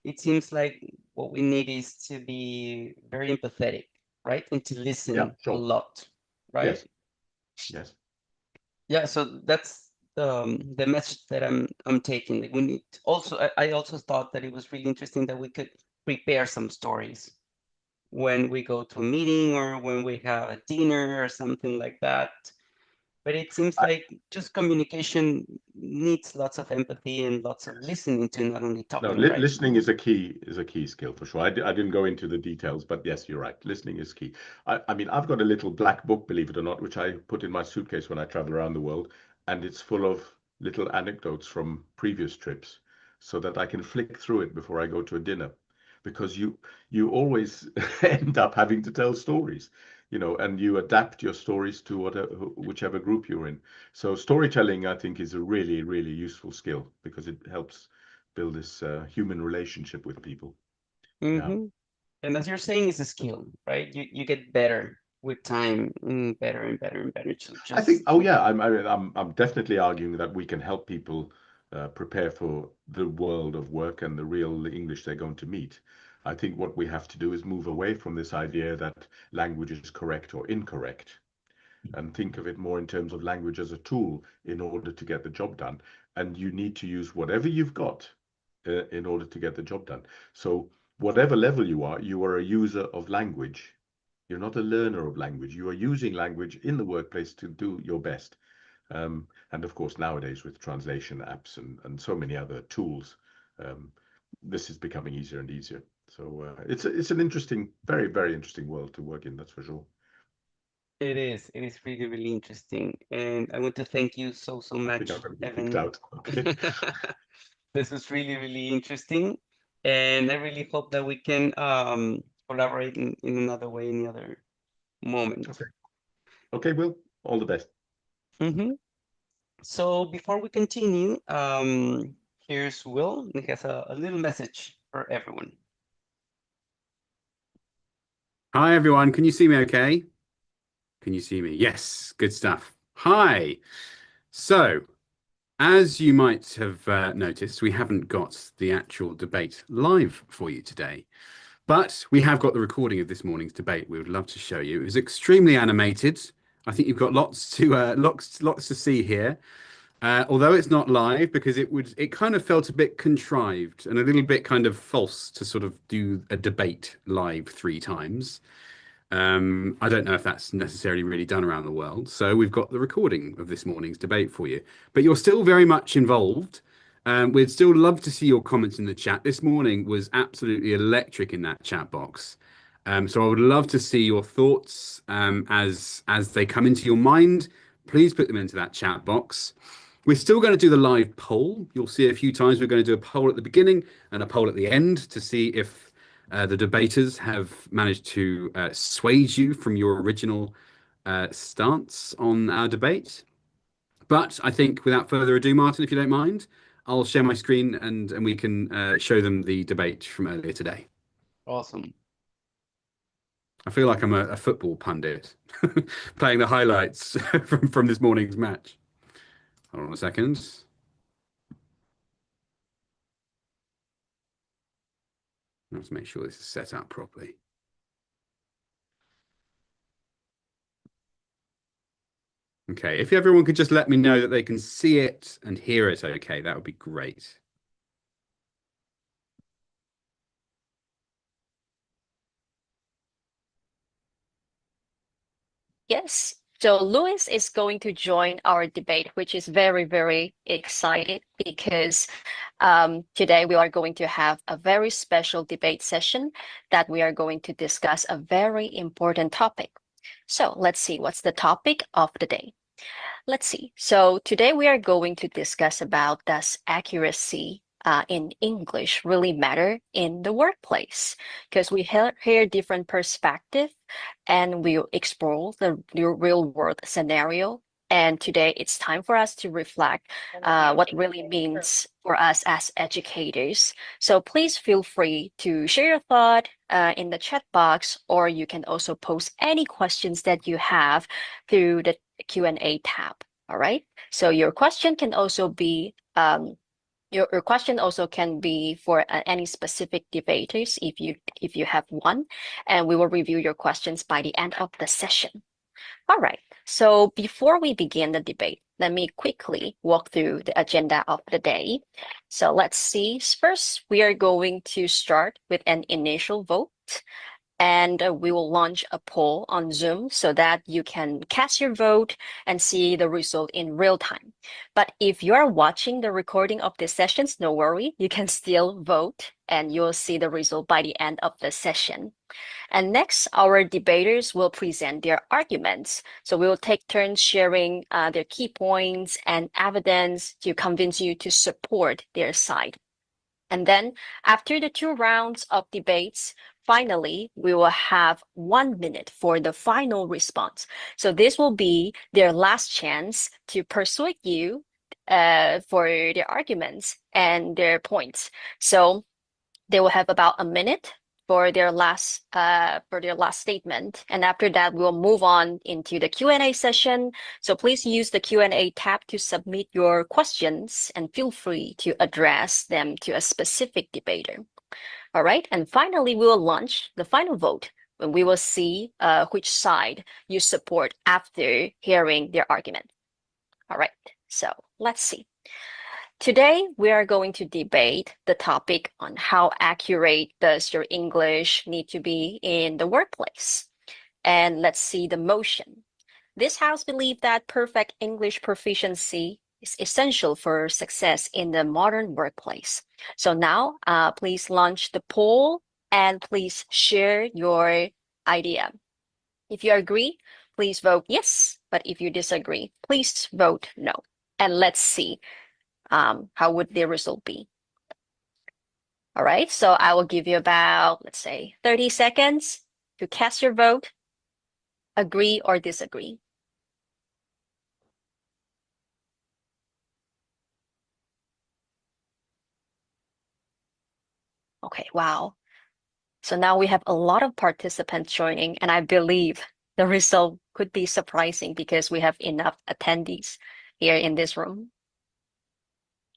[SPEAKER 1] it seems like what we need is to be very empathetic, right? And to
[SPEAKER 2] Yeah,
[SPEAKER 1] listen a
[SPEAKER 2] sure.
[SPEAKER 1] lot, right?
[SPEAKER 2] Yes, yes.
[SPEAKER 1] Yeah, so that's the message that I'm taking. Like we need also, I also thought that it was really interesting that we could prepare some stories when we go to a meeting or when we have a dinner or something like that. But it seems
[SPEAKER 2] I,
[SPEAKER 1] like just communication needs lots of empathy and lots of listening to, not only
[SPEAKER 2] no,
[SPEAKER 1] talking, right?
[SPEAKER 2] listening is a key skill for sure. I didn't go into the details, but yes, you're right. Listening is key. I mean, I've got a little black book, believe it or not, which I put in my suitcase when I travel around the world, and it's full of little anecdotes from previous trips, so that I can flick through it before I go to a dinner, because you always end up having to tell stories, and you adapt your stories to whichever group you're in. So storytelling, I think, is a really, really useful skill because it helps build this human relationship with people. Yeah.
[SPEAKER 1] Hmm. And as you're saying, it's a skill, right? You get better with time, better and better and better. So
[SPEAKER 2] I think,
[SPEAKER 1] just
[SPEAKER 2] oh yeah, I'm definitely arguing that we can help people prepare for the world of work and the real English they're going to meet. I think what we have to do is move away from this idea that language is correct or incorrect, and think of it more in terms of language as a tool in order to get the job done. And you need to use whatever you've got in order to get the job done. So whatever level you are a user of language. You're not a learner of language. You are using language in the workplace to do your best. And of course, nowadays with translation apps and so many other tools, um, this is becoming easier and easier. So it's an interesting, very, very interesting world to work in, that's for sure.
[SPEAKER 1] it is. It is really, really interesting. And I want to thank you so, so
[SPEAKER 2] I think I'm
[SPEAKER 1] much,
[SPEAKER 2] going to be kicked
[SPEAKER 1] Evan.
[SPEAKER 2] out. Okay.
[SPEAKER 1] This was really, really interesting. And I really hope that we can collaborate in another way, any other moment.
[SPEAKER 2] Okay. Okay, Will, all the best.
[SPEAKER 1] Hmm. So before we continue, here's Will. He has a little message for everyone.
[SPEAKER 3] Hi, everyone. Can you see me okay? Can you see me? Yes, good stuff. Hi. So, as you might have noticed, we haven't got the actual debate live for you today, but we have got the recording of this morning's debate. We would love to show you. It was extremely animated. I think you've got lots to see here. Although it's not live because it kind of felt a bit contrived and a little bit kind of false to sort of do a debate live 3 times. I don't know if that's necessarily really done around the world. So we've got the recording of this morning's debate for you. But you're still very much involved. We'd still love to see your comments in the chat. This morning was absolutely electric in that chat box. So I would love to see your thoughts as they come into your mind. Please put them into that chat box. We're still going to do the live poll. You'll see a few times we're going to do a poll at the beginning and a poll at the end to see if the debaters have managed to sway you from your original stance on our debate. But I think without further ado, Martin, if you don't mind, I'll share my screen and we can show them the debate from earlier today.
[SPEAKER 1] Awesome.
[SPEAKER 3] I feel like I'm a football pundit playing the highlights from this morning's match. Hold on a second. Let's make sure this is set up properly. Okay, if everyone could just let me know that they can see it and hear it okay, that would be great.
[SPEAKER 4] Yes. So Louis is going to join our debate, which is very, very excited because today we are going to have a very special debate session that we are going to discuss a very important topic. So let's see, what's the topic of the day? Let's see. So today we are going to discuss about does accuracy in English really matter in the workplace? Because we hear different perspective and we'll explore the real world scenario. And today it's time for us to reflect what really means for us as educators. So please feel free to share your thought in the chat box, or you can also post any questions that you have through the Q&A tab. All right. So your question can also be your question also can be for any specific debaters if you have one, and we will review your questions by the end of the session. All right. So before we begin the debate, let me quickly walk through the agenda of the day. So let's see. First, we are going to start with an initial vote. And we will launch a poll on Zoom so that you can cast your vote and see the result in real time. But if you're watching the recording of the sessions, no worry, you can still vote and you'll see the result by the end of the session. And next, our debaters will present their arguments. So we will take turns sharing their key points and evidence to convince you to support their side. And then after the 2 rounds of debates, finally, we will have 1 minute for the final response. So this will be their last chance to persuade you for their arguments and their points. So they will have about a minute for their last statement, and after that we'll move on into the Q&A session. So please use the Q&A tab to submit your questions and feel free to address them to a specific debater. All right, and finally we will launch the final vote when we will see which side you support after hearing their argument. All right, so let's see. Today, we are going to debate the topic on how accurate does your English need to be in the workplace. And let's see the motion. This house believes that perfect English proficiency is essential for success in the modern workplace. So now, please launch the poll and please share your idea. If you agree, please vote yes. But if you disagree, please vote no. And let's see. How would the result be? All right, so I will give you about, let's say, 30 seconds to cast your vote, agree or disagree. Okay, wow. So now we have a lot of participants joining, and I believe the result could be surprising because we have enough attendees here in this room.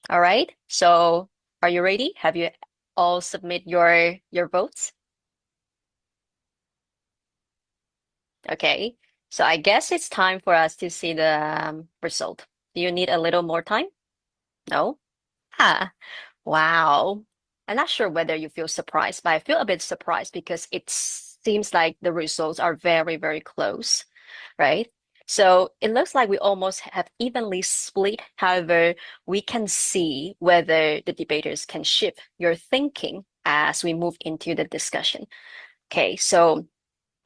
[SPEAKER 4] All right, so are you ready? Have you all submit your votes? Okay, so I guess it's time for us to see the result. Do you need a little more time? No? Ah, wow. I'm not sure whether you feel surprised, but I feel a bit surprised because it seems like the results are very, very close, right? So it looks like we almost have evenly split. However, we can see whether the debaters can shift your thinking as we move into the discussion. Okay, so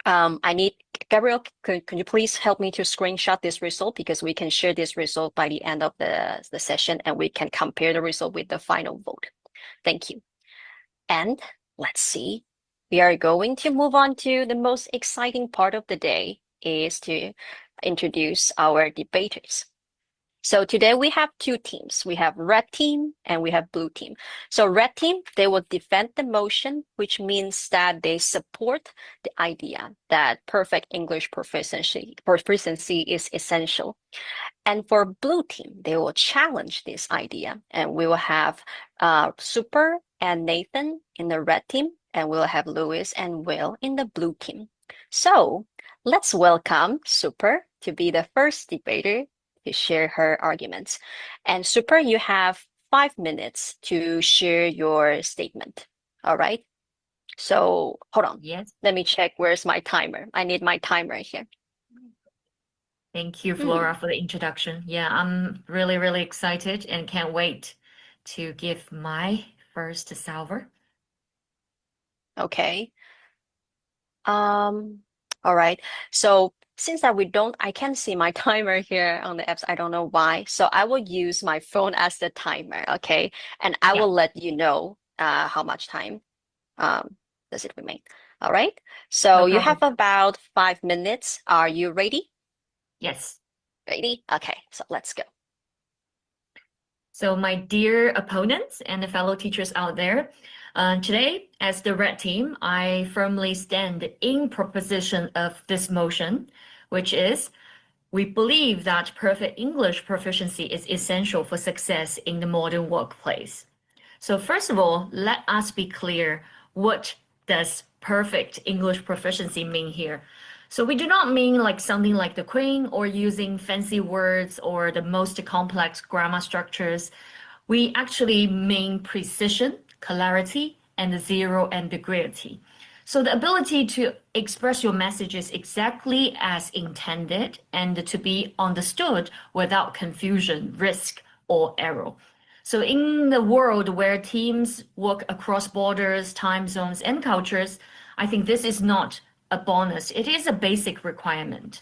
[SPEAKER 4] I need Gabriel, can you please help me to screenshot this result because we can share this result by the end of the session and we can compare the result with the final vote. Thank you. And let's see, we are going to move on to the most exciting part of the day is to introduce our debaters. So today we have 2 teams. We have red team and we have blue team. So red team, they will defend the motion, which means that they support the idea that perfect English proficiency is essential. And for blue team, they will challenge this idea. And we will have Super and Nathan in the red team, and we'll have Louis and Will in the blue team. So let's welcome Super to be the first debater to share her arguments. And Super, you have 5 minutes to share your statement. All right. So hold on.
[SPEAKER 5] Yes.
[SPEAKER 4] Let me check where's my timer. I need my timer here.
[SPEAKER 5] Thank you, Flora, for the introduction. Yeah, I'm really, really excited and can't wait to give my first salver.
[SPEAKER 4] Okay. All right. So since that I can't see my timer here on the apps. I don't know why. So I will use my phone as the timer, okay? And I
[SPEAKER 5] Yeah.
[SPEAKER 4] will let you know how much time does it remain. All right. So
[SPEAKER 5] No
[SPEAKER 4] you
[SPEAKER 5] problem.
[SPEAKER 4] have about 5 minutes. Are you ready?
[SPEAKER 5] Yes.
[SPEAKER 4] Ready? Okay, so let's go.
[SPEAKER 5] So my dear opponents and the fellow teachers out there, today, as the red team, I firmly stand in proposition of this motion, which is we believe that perfect English proficiency is essential for success in the modern workplace. So first of all, let us be clear, what does perfect English proficiency mean here? So we do not mean like something like the Queen or using fancy words or the most complex grammar structures. We actually mean precision, clarity, and zero ambiguity. So the ability to express your messages exactly as intended and to be understood without confusion, risk, or error. So in the world where teams work across borders, time zones, and cultures, I think this is not a bonus. It is a basic requirement.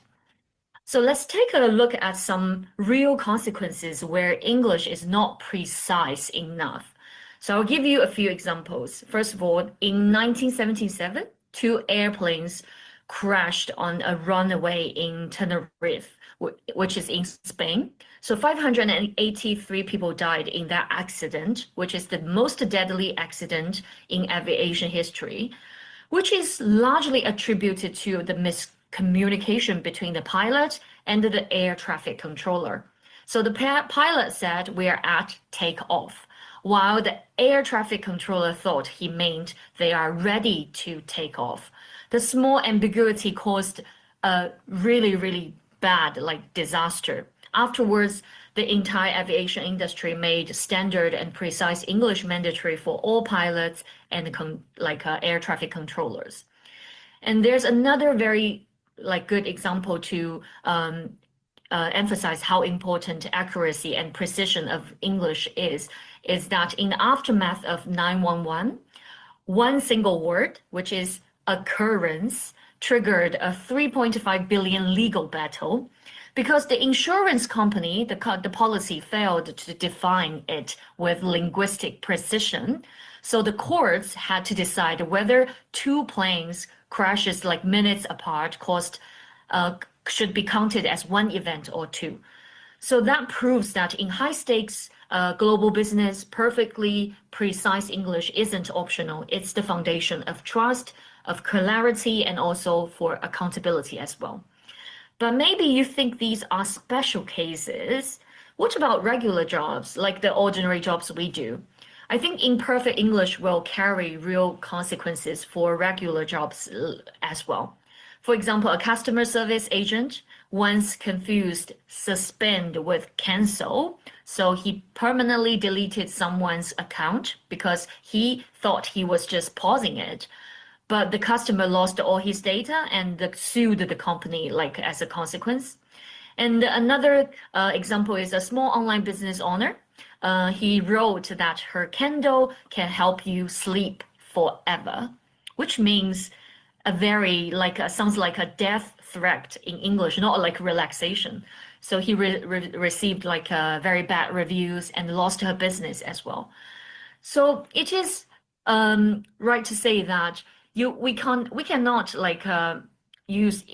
[SPEAKER 5] So let's take a look at some real consequences where English is not precise enough. So I'll give you a few examples. First of all, in 1977, two airplanes crashed on a runway in Tenerife, which is in Spain. So 583 people died in that accident, which is the most deadly accident in aviation history, which is largely attributed to the miscommunication between the pilot and the air traffic controller. So the pilot said we are at takeoff, while the air traffic controller thought he meant they are ready to take off. The small ambiguity caused a really, really bad disaster. Afterwards, the entire aviation industry made standard and precise English mandatory for all pilots and air traffic controllers. And there's another very good example to emphasize how important accuracy and precision of English is that in the aftermath of 911, one single word, which is occurrence, triggered a 3.5 billion legal battle because the insurance company, the policy failed to define it with linguistic precision. So the courts had to decide whether two planes crashes minutes apart should be counted as one event or two. So that proves that in high stakes global business, perfectly precise English isn't optional. It's the foundation of trust, of clarity, and also for accountability as well. But maybe you think these are special cases. What about regular jobs, like the ordinary jobs we do? I think imperfect English will carry real consequences for regular jobs as well. For example, a customer service agent once confused suspend with cancel. So he permanently deleted someone's account because he thought he was just pausing it. But the customer lost all his data and sued the company as a consequence. And another example is a small online business owner. He wrote that her candle can help you sleep forever, which means a very sounds like a death threat in English, not like relaxation. So he received very bad reviews and lost her business as well. So it is right to say that we cannot use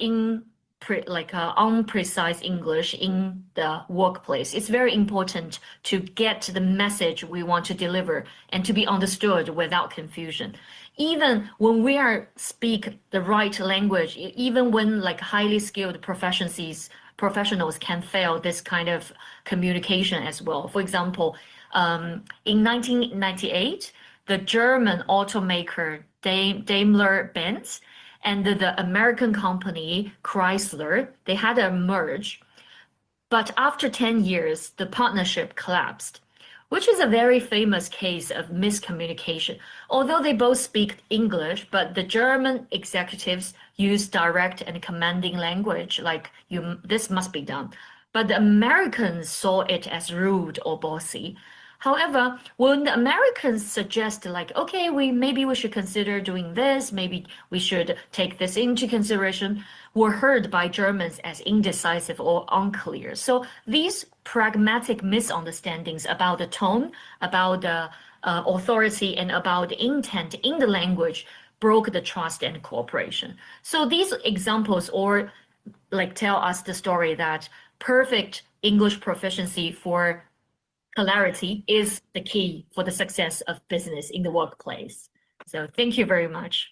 [SPEAKER 5] unprecise English in the workplace. It's very important to get the message we want to deliver and to be understood without confusion. Even when we speak the right language, even when highly skilled professionals can fail this kind of communication as well. For example, in 1998, the German automaker Daimler-Benz and the American company Chrysler, they had a merge. But after 10 years, the partnership collapsed, which is a very famous case of miscommunication. Although they both speak English, but the German executives use direct and commanding language, this must be done. But the Americans saw it as rude or bossy, However, when the Americans suggest like, okay, maybe we should consider doing this, maybe we should take this into consideration, were heard by Germans as indecisive or unclear. So these pragmatic misunderstandings about the tone, about the authority, and about the intent in the language broke the trust and cooperation. So these examples or like tell us the story that perfect English proficiency for clarity is the key for the success of business in the workplace. So thank you very much.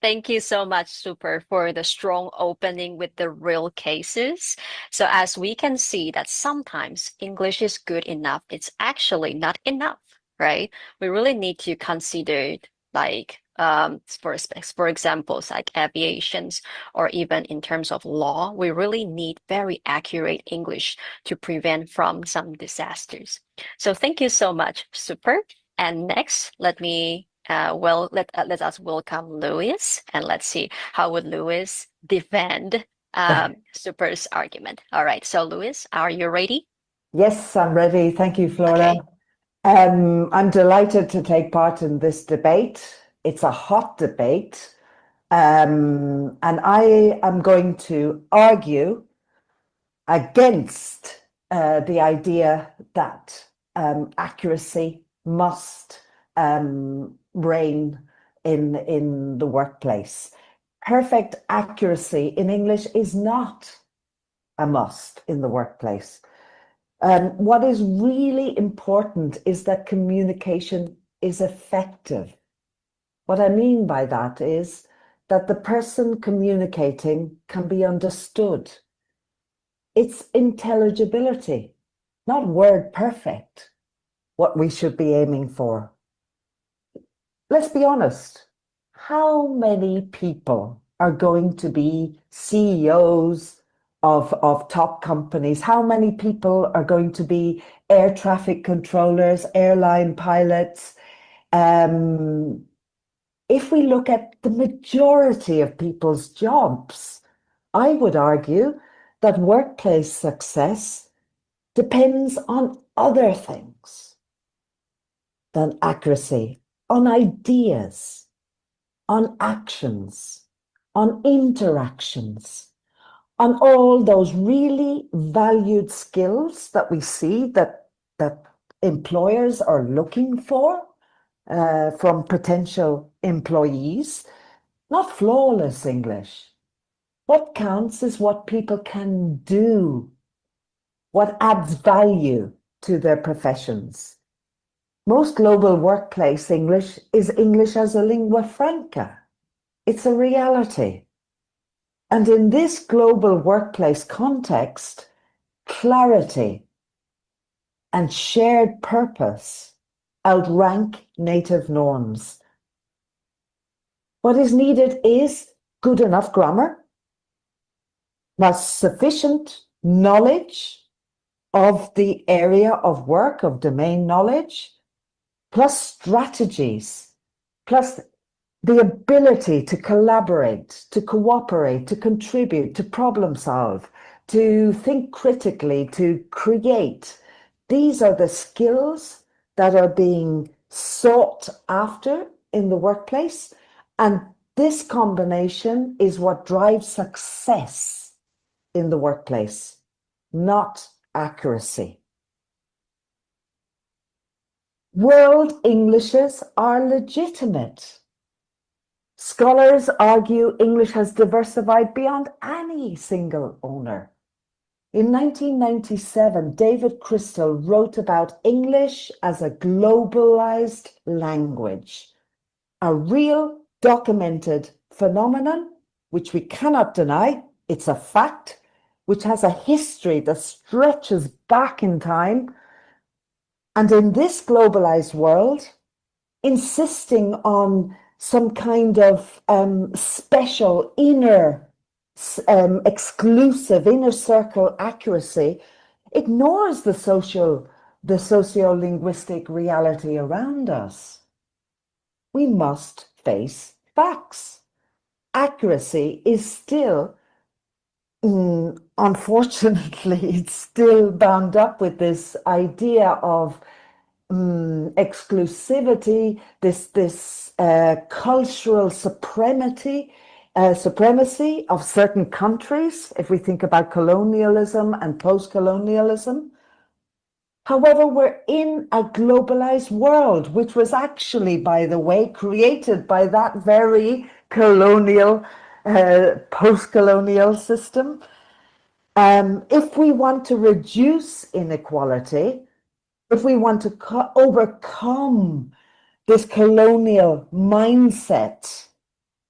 [SPEAKER 4] Thank you so much, Super, for the strong opening with the real cases. So as we can see that sometimes English is good enough, it's actually not enough, right? We really need to consider like for examples like aviations or even in terms of law, we really need very accurate English to prevent from some disasters. So thank you so much, Super. And next, let us welcome Louis, and let's see how would Louis defend Super's argument. All right, so Louis, are you ready?
[SPEAKER 6] Yes, I'm ready. Thank you, Flora.
[SPEAKER 4] Okay.
[SPEAKER 6] I'm delighted to take part in this debate. It's a hot debate. And I am going to argue against the idea that accuracy must reign in the workplace. Perfect accuracy in English is not a must in the workplace. What is really important is that communication is effective. What I mean by that is that the person communicating can be understood. It's intelligibility, not word perfect, what we should be aiming for. Let's be honest. How many people are going to be CEOs of top companies? How many people are going to be air traffic controllers, airline pilots? If we look at the majority of people's jobs, I would argue that workplace success depends on other things than accuracy, on ideas, on actions, on interactions, on all those really valued skills that we see that employers are looking for from potential employees. Not flawless English. What counts is what people can do, what adds value to their professions. Most global workplace English is English as a lingua franca. It's a reality. And in this global workplace context, clarity and shared purpose outrank native norms. What is needed is good enough grammar, sufficient knowledge of the area of work, of domain knowledge, plus strategies, plus the ability to collaborate, to cooperate, to contribute, to problem solve, to think critically, to create. These are the skills that are being sought after in the workplace. And this combination is what drives success in the workplace, not accuracy. World Englishes are legitimate. Scholars argue English has diversified beyond any single owner. In 1997, David Crystal wrote about English as a globalized language, a real documented phenomenon, which we cannot deny. It's a fact, which has a history that stretches back in time. And in this globalized world, insisting on some kind of special inner, exclusive inner circle accuracy ignores the socio-linguistic reality around us. We must face facts. Accuracy is still, unfortunately, it's still bound up with this idea of exclusivity, this cultural supremacy of certain countries, if we think about colonialism and post-colonialism. However, we're in a globalized world, which was actually, by the way, created by that very colonial, post-colonial system. If we want to reduce inequality, if we want to overcome this colonial mindset,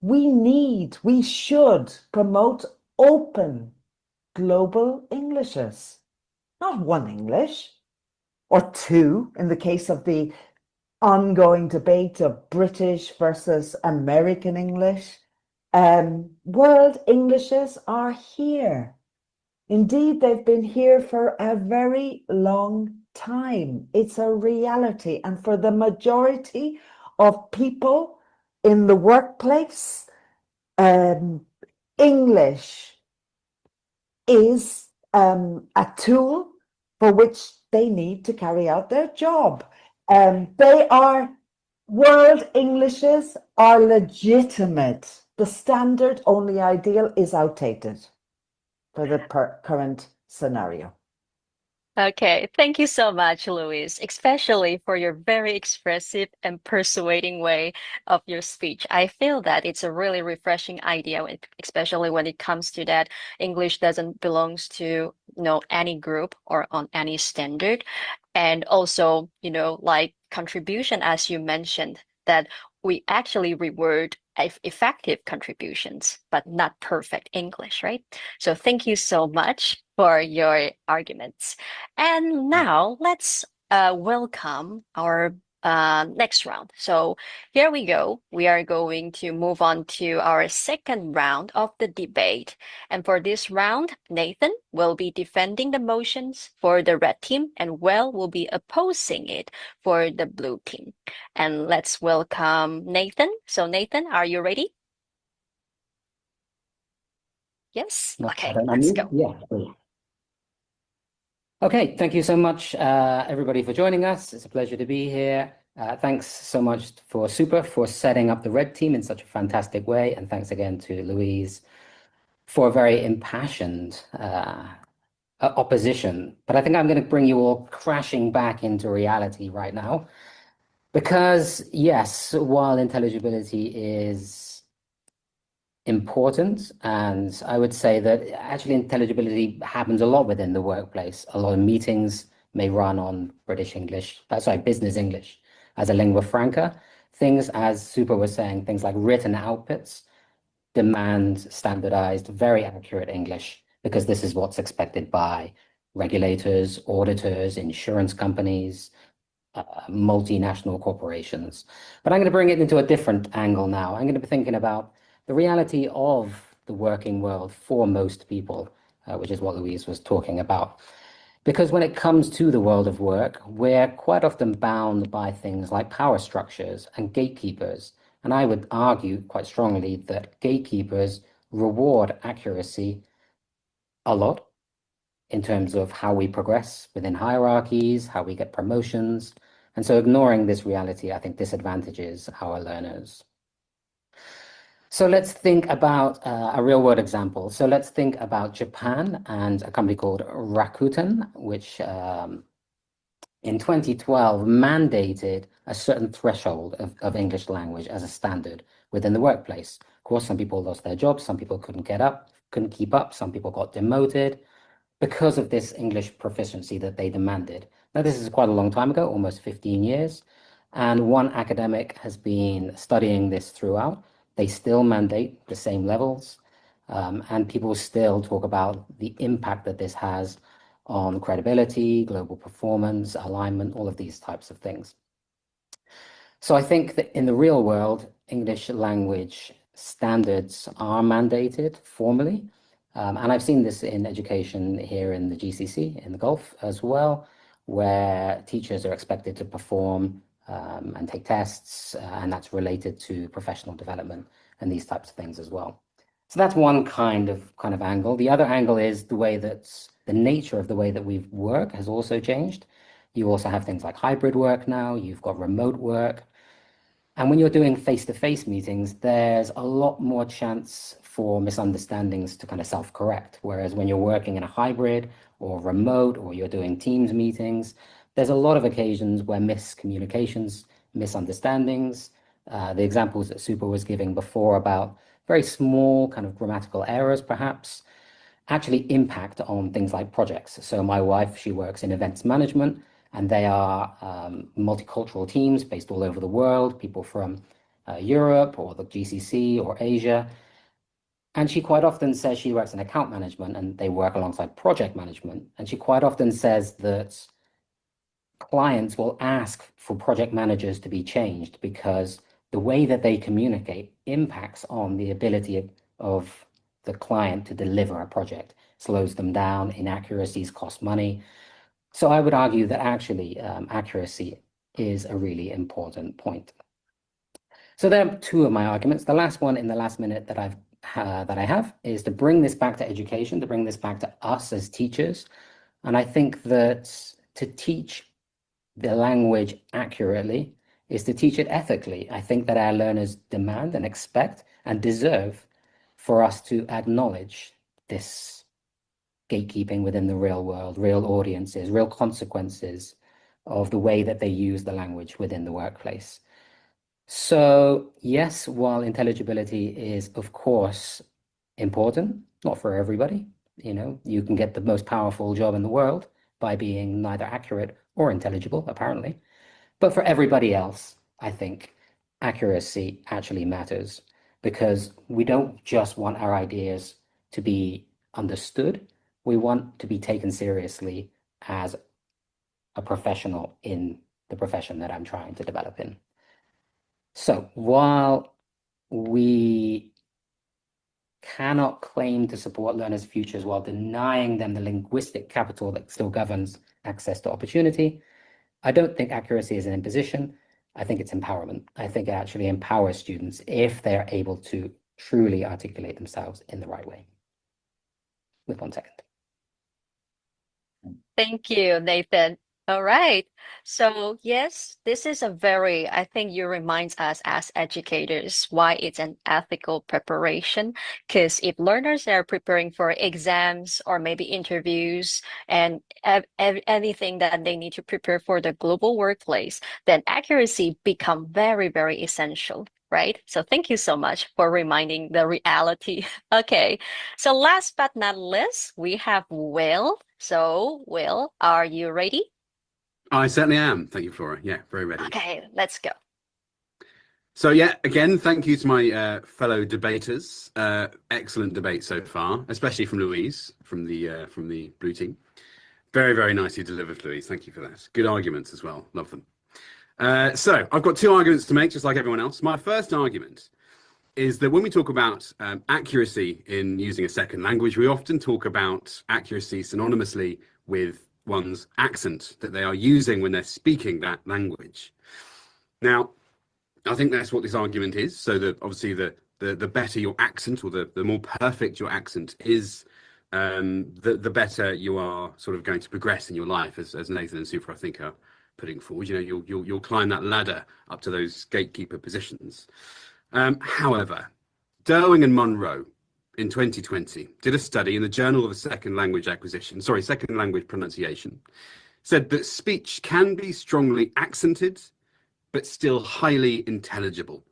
[SPEAKER 6] we should promote open global Englishes, not one English or two in the case of the ongoing debate of British versus American English. World Englishes are here. Indeed, they've been here for a very long time. It's a reality. And for the majority of people in the workplace, English is a tool for which they need to carry out their job. World Englishes are legitimate. The standard only ideal is outdated for the current scenario.
[SPEAKER 4] Okay, thank you so much, Louise, especially for your very expressive and persuading way of your speech. I feel that it's a really refreshing idea, especially when it comes to that English doesn't belongs to any group or on any standard. And also, like contribution, as you mentioned, that we actually reward effective contributions, but not perfect English, right? So thank you so much for your arguments. And now let's welcome our next round. So here we go. We are going to move on to our second round of the debate. And for this round, Nathan will be defending the motions for the red team, and Will will be opposing it for the blue team. And let's welcome Nathan. So Nathan, are you ready? Yes? Okay, let's go.
[SPEAKER 7] Yeah. Okay, thank you so much, everybody, for joining us. It's a pleasure to be here. Thanks so much for Super for setting up the red team in such a fantastic way. And thanks again to Louise for a very impassioned opposition. But I think I'm going to bring you all crashing back into reality right now. Because, yes, while intelligibility is important, and I would say that actually intelligibility happens a lot within the workplace. A lot of meetings may run on business English as a lingua franca. Things, as Super was saying, things like written outputs demand standardized, very accurate English, because this is what's expected by regulators, auditors, insurance companies, multinational corporations. But I'm going to bring it into a different angle now. I'm going to be thinking about the reality of the working world for most people, which is what Louise was talking about. Because when it comes to the world of work, we're quite often bound by things like power structures and gatekeepers. And I would argue quite strongly that gatekeepers reward accuracy a lot in terms of how we progress within hierarchies, how we get promotions. And so ignoring this reality, I think, disadvantages our learners. So let's think about a real world example. So let's think about Japan and a company called Rakuten, which in 2012 mandated a certain threshold of English language as a standard within the workplace. Of course, some people lost their jobs, some people couldn't keep up, some people got demoted because of this English proficiency that they demanded. Now, this is quite a long time ago, almost 15 years. And one academic has been studying this throughout. They still mandate the same levels, and people still talk about the impact that this has on credibility, global performance, alignment, all of these types of things. So I think that in the real world, English language standards are mandated formally. And I've seen this in education here in the GCC, in the Gulf as well, where teachers are expected to perform and take tests, and that's related to professional development and these types of things as well. So that's one kind of angle. The other angle is the way that the nature of the way that we work has also changed. You also have things like hybrid work now, you've got remote work. And when you're doing face-to-face meetings, there's a lot more chance for misunderstandings to kind of self-correct. Whereas when you're working in a hybrid or remote, or you're doing Teams meetings, there's a lot of occasions where miscommunications, misunderstandings, the examples that Super was giving before about very small kind of grammatical errors, perhaps, actually impact on things like projects. So my wife, she works in events management, and they are multicultural teams based all over the world, people from Europe or the GCC or Asia. And she quite often says she works in account management and they work alongside project management. And she quite often says that clients will ask for project managers to be changed because the way that they communicate impacts on the ability of the client to deliver a project, slows them down, inaccuracies cost money. So I would argue that actually accuracy is a really important point. So there are two of my arguments. The last one in the last minute that I have is to bring this back to education, to bring this back to us as teachers. And I think that to teach the language accurately is to teach it ethically. I think that our learners demand and expect and deserve for us to acknowledge this gatekeeping within the real world, real audiences, real consequences of the way that they use the language within the workplace. So yes, while intelligibility is of course important, not for everybody, you can get the most powerful job in the world by being neither accurate or intelligible, apparently. But for everybody else, I think accuracy actually matters because we don't just want our ideas to be understood. We want to be taken seriously as a professional in the profession that I'm trying to develop in. So while we cannot claim to support learners' futures while denying them the linguistic capital that still governs access to opportunity, I don't think accuracy is an imposition. I think it's empowerment. I think it actually empowers students if they're able to truly articulate themselves in the right way. With 1 second.
[SPEAKER 4] Thank you, Nathan. All right. So yes, this is I think you reminds us as educators why it's an ethical preparation. Because if learners are preparing for exams or maybe interviews and anything that they need to prepare for the global workplace, then accuracy become very, very essential. Right. So thank you so much for reminding the reality. Okay. So last but not least, we have Will. So Will, are you ready?
[SPEAKER 3] I certainly am. Thank you, Flora. Yeah, very ready.
[SPEAKER 4] Okay, let's go.
[SPEAKER 3] So yeah, again, thank you to my fellow debaters. Excellent debate so far, especially from Louise from the blue team. Very, very nicely delivered, Louise. Thank you for that. Good arguments as well. Love them. So I've got two arguments to make, just like everyone else. My first argument is that when we talk about accuracy in using a second language, we often talk about accuracy synonymously with one's accent that they are using when they're speaking that language. Now, I think that's what this argument is. So that obviously the better your accent, or the more perfect your accent is, the better you are sort of going to progress in your life, as Nathan and Super I think are putting forward. You'll climb that ladder up to those gatekeeper positions. However, Derwing and Munro in 2020 did a study in the Journal of Second Language Pronunciation, said that speech can be strongly accented, but still highly intelligible.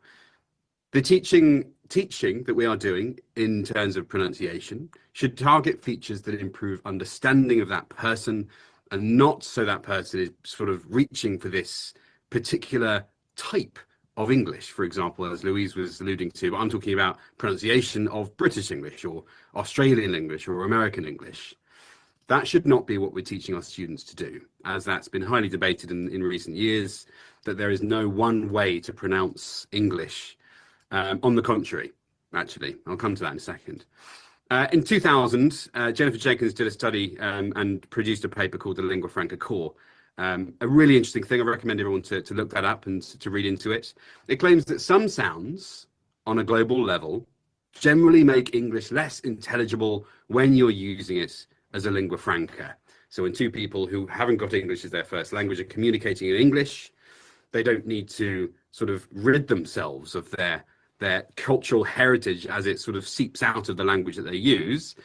[SPEAKER 3] The teaching that we are doing in terms of pronunciation should target features that improve understanding of that person, and not so that person is sort of reaching for this particular type of English, for example, as Louise was alluding to. But I'm talking about pronunciation of British English or Australian English or American English. That should not be what we're teaching our students to do, as that's been highly debated in recent years, that there is no one way to pronounce English. On the contrary, actually, I'll come to that in a second. In 2000, Jennifer Jenkins did a study and produced a paper called the Lingua Franca Core. A really interesting thing. I recommend everyone to look that up and to read into it. It claims that some sounds on a global level generally make English less intelligible when you're using it as a lingua franca. So when two people who haven't got English as their first language are communicating in English, they don't need to sort of rid themselves of their cultural heritage as it sort of seeps out of the language that they use.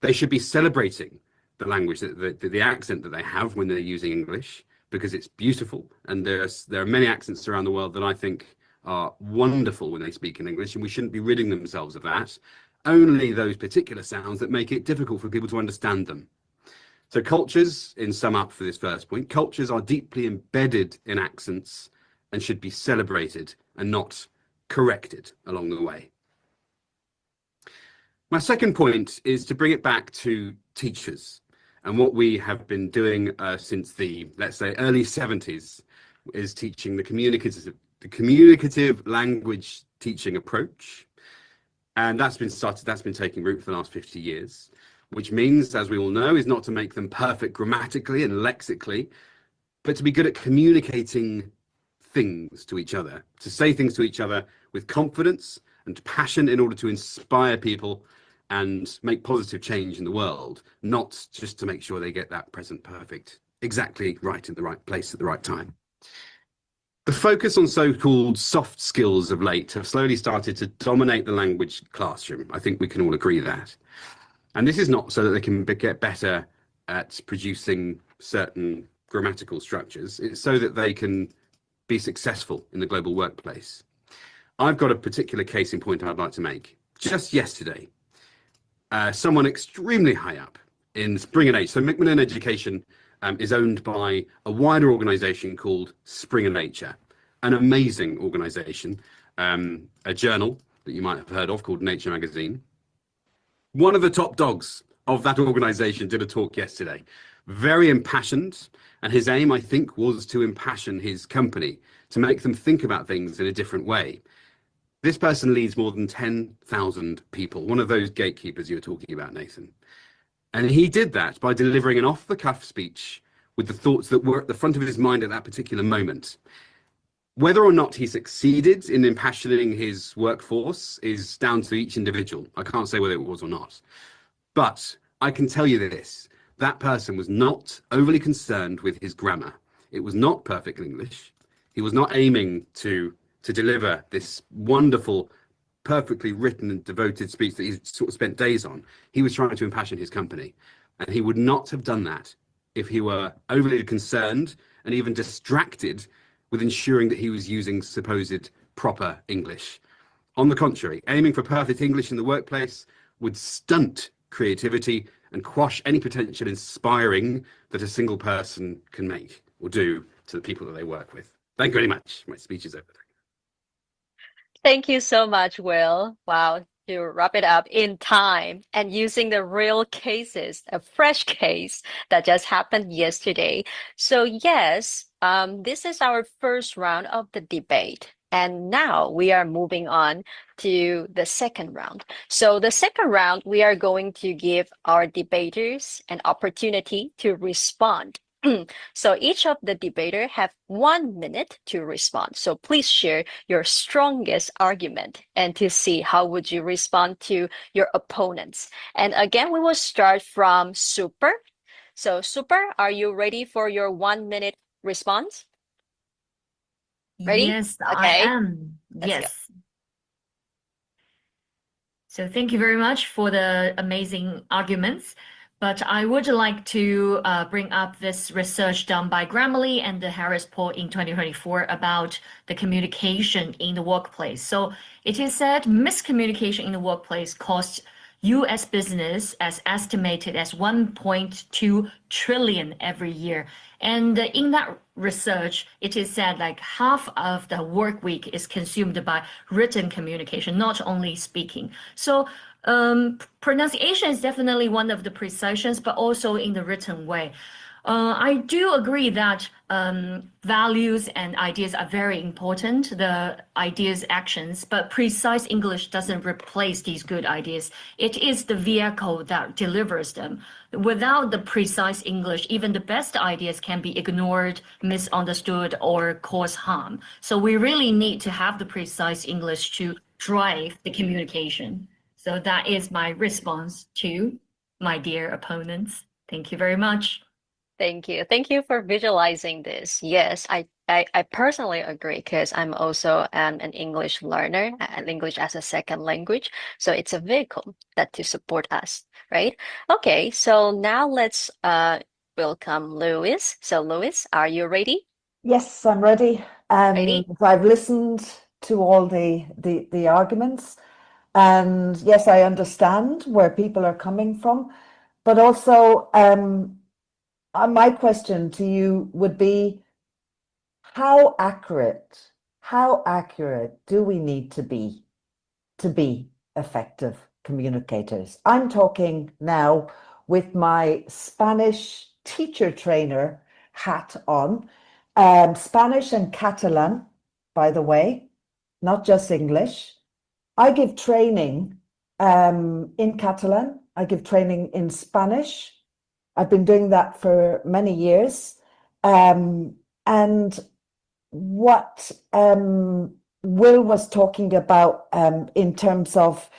[SPEAKER 3] They should be celebrating the language, the accent that they have when they're using English, because it's beautiful. And there are many accents around the world that I think are wonderful when they speak in English, and we shouldn't be ridding themselves of that. Only those particular sounds that make it difficult for people to understand them. So cultures, in sum up for this first point, cultures are deeply embedded in accents and should be celebrated and not corrected along the way. My second point is to bring it back to teachers. And what we have been doing since the, let's say, early 70s is teaching the communicative language teaching approach. And that's been taking root for the last 50 years, which means, as we all know, is not to make them perfect grammatically and lexically, but to be good at communicating things to each other, to say things to each other with confidence and passion in order to inspire people and make positive change in the world, not just to make sure they get that present perfect exactly right in the right place at the right time. The focus on so-called soft skills of late have slowly started to dominate the language classroom. I think we can all agree that. And this is not so that they can get better at producing certain grammatical structures. It's so that they can be successful in the global workplace. I've got a particular case in point I'd like to make. Just yesterday, someone extremely high up in Springer Nature. So Macmillan Education is owned by a wider organization called Springer Nature, an amazing organization, a journal that you might have heard of called Nature Magazine. One of the top dogs of that organization did a talk yesterday, very impassioned, and his aim, I think, was to impassion his company, to make them think about things in a different way. This person leads more than 10,000 people, one of those gatekeepers you were talking about, Nathan. And he did that by delivering an off-the-cuff speech with the thoughts that were at the front of his mind at that particular moment. Whether or not he succeeded in impassioning his workforce is down to each individual. I can't say whether it was or not. But I can tell you this, that person was not overly concerned with his grammar. It was not perfect English. He was not aiming to deliver this wonderful, perfectly written and devoted speech that he sort of spent days on. He was trying to impassion his company. And he would not have done that if he were overly concerned and even distracted with ensuring that he was using supposed proper English. On the contrary, aiming for perfect English in the workplace would stunt creativity and quash any potential inspiring that a single person can make or do to the people that they work with. Thank you very much. My speech is over.
[SPEAKER 4] Thank you so much, Will. Wow, to wrap it up in time and using the real cases, a fresh case that just happened yesterday. So yes, this is our first round of the debate. And now we are moving on to the second round. So the second round, we are going to give our debaters an opportunity to respond. So each of the debater have 1 minute to respond. So please share your strongest argument and to see how would you respond to your opponents. And again, we will start from Super. So Super, are you ready for your 1 minute response? Ready?
[SPEAKER 5] Yes,
[SPEAKER 4] Okay.
[SPEAKER 5] I am.
[SPEAKER 4] Let's go.
[SPEAKER 5] Yes. So thank you very much for the amazing arguments. But I would like to bring up this research done by Grammarly and the Harris Poll in 2024 about the communication in the workplace. So it is said miscommunication in the workplace costs U.S. business as estimated as 1.2 trillion every year. And in that research, it is said like half of the work week is consumed by written communication, not only speaking. So pronunciation is definitely one of the precisions, but also in the written way. I do agree that values and ideas are very important, the ideas, actions, but precise English doesn't replace these good ideas. It is the vehicle that delivers them. Without the precise English, even the best ideas can be ignored, misunderstood, or cause harm. So we really need to have the precise English to drive the communication. So that is my response to my dear opponents. Thank you very much.
[SPEAKER 4] Thank you. Thank you for visualizing this. Yes, I personally agree because I'm also an English learner, and English as a second language. So it's a vehicle that to support us, right? Okay, so now let's welcome Louis. So Louis, are you ready?
[SPEAKER 6] Yes, I'm ready.
[SPEAKER 4] Ready?
[SPEAKER 6] I've listened to all the arguments, and yes, I understand where people are coming from, but also my question to you would be, how accurate do we need to be effective communicators? I'm talking now with my Spanish teacher trainer hat on, Spanish and Catalan, by the way, not just English. I give training in Catalan. I give training in Spanish. I've been doing that for many years. And what Will was talking about in terms of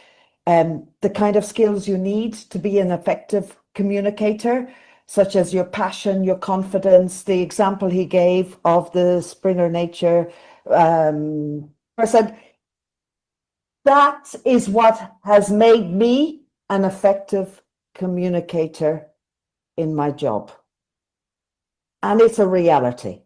[SPEAKER 6] the kind of skills you need to be an effective communicator, such as your passion, your confidence, the example he gave of the Springer Nature person. That is what has made me an effective communicator in my job. And it's a reality.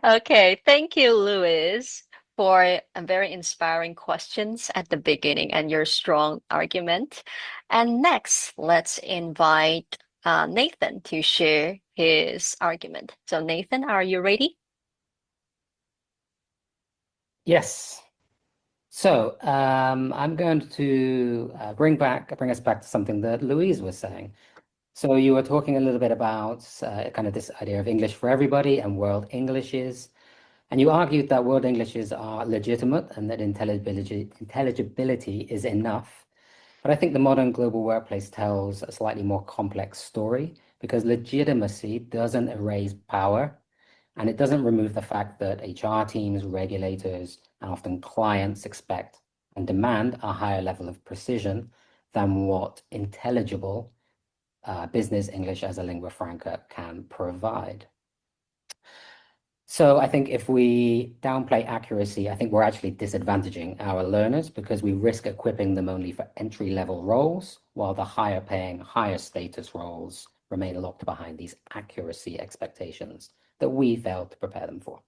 [SPEAKER 4] Okay, thank you, Louis, for very inspiring questions at the beginning and your strong argument. And next, let's invite Nathan to share his argument. So, Nathan, are you ready?
[SPEAKER 7] Yes. So I'm going to bring us back to something that Louise was saying. So you were talking a little bit about kind of this idea of English for everybody and world Englishes. And you argued that world Englishes are legitimate and that intelligibility is enough. But I think the modern global workplace tells a slightly more complex story because legitimacy doesn't erase power. And it doesn't remove the fact that HR teams, regulators, and often clients expect and demand a higher level of precision than what intelligible business English as a lingua franca can provide. So I think if we downplay accuracy, I think we're actually disadvantaging our learners because we risk equipping them only for entry-level roles, while the higher paying, higher status roles remain locked behind these accuracy expectations that we failed to prepare them for.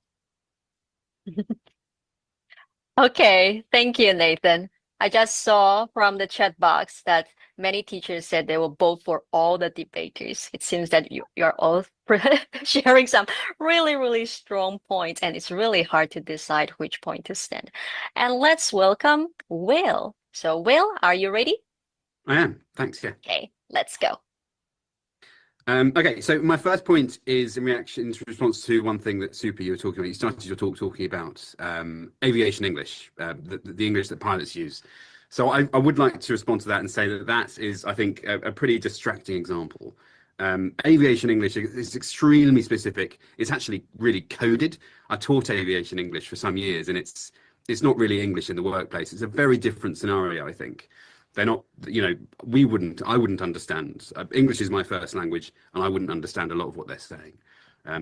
[SPEAKER 4] Okay, thank you, Nathan. I just saw from the chat box that many teachers said they will vote for all the debaters. It seems that you're all sharing some really, really strong points, and it's really hard to decide which point to stand. And let's welcome Will. So, Will, are you ready?
[SPEAKER 3] I am. Thanks. Yeah.
[SPEAKER 4] Okay, let's go.
[SPEAKER 3] Okay, so my first point is in response to one thing that Super you were talking about. You started your talk talking about aviation English, the English that pilots use. So I would like to respond to that and say that that is, I think, a pretty distracting example. Aviation English is extremely specific. It's actually really coded. I taught aviation English for some years, and it's not really English in the workplace. It's a very different scenario, I think. They're not, I wouldn't understand. English is my first language, and I wouldn't understand a lot of what they're saying.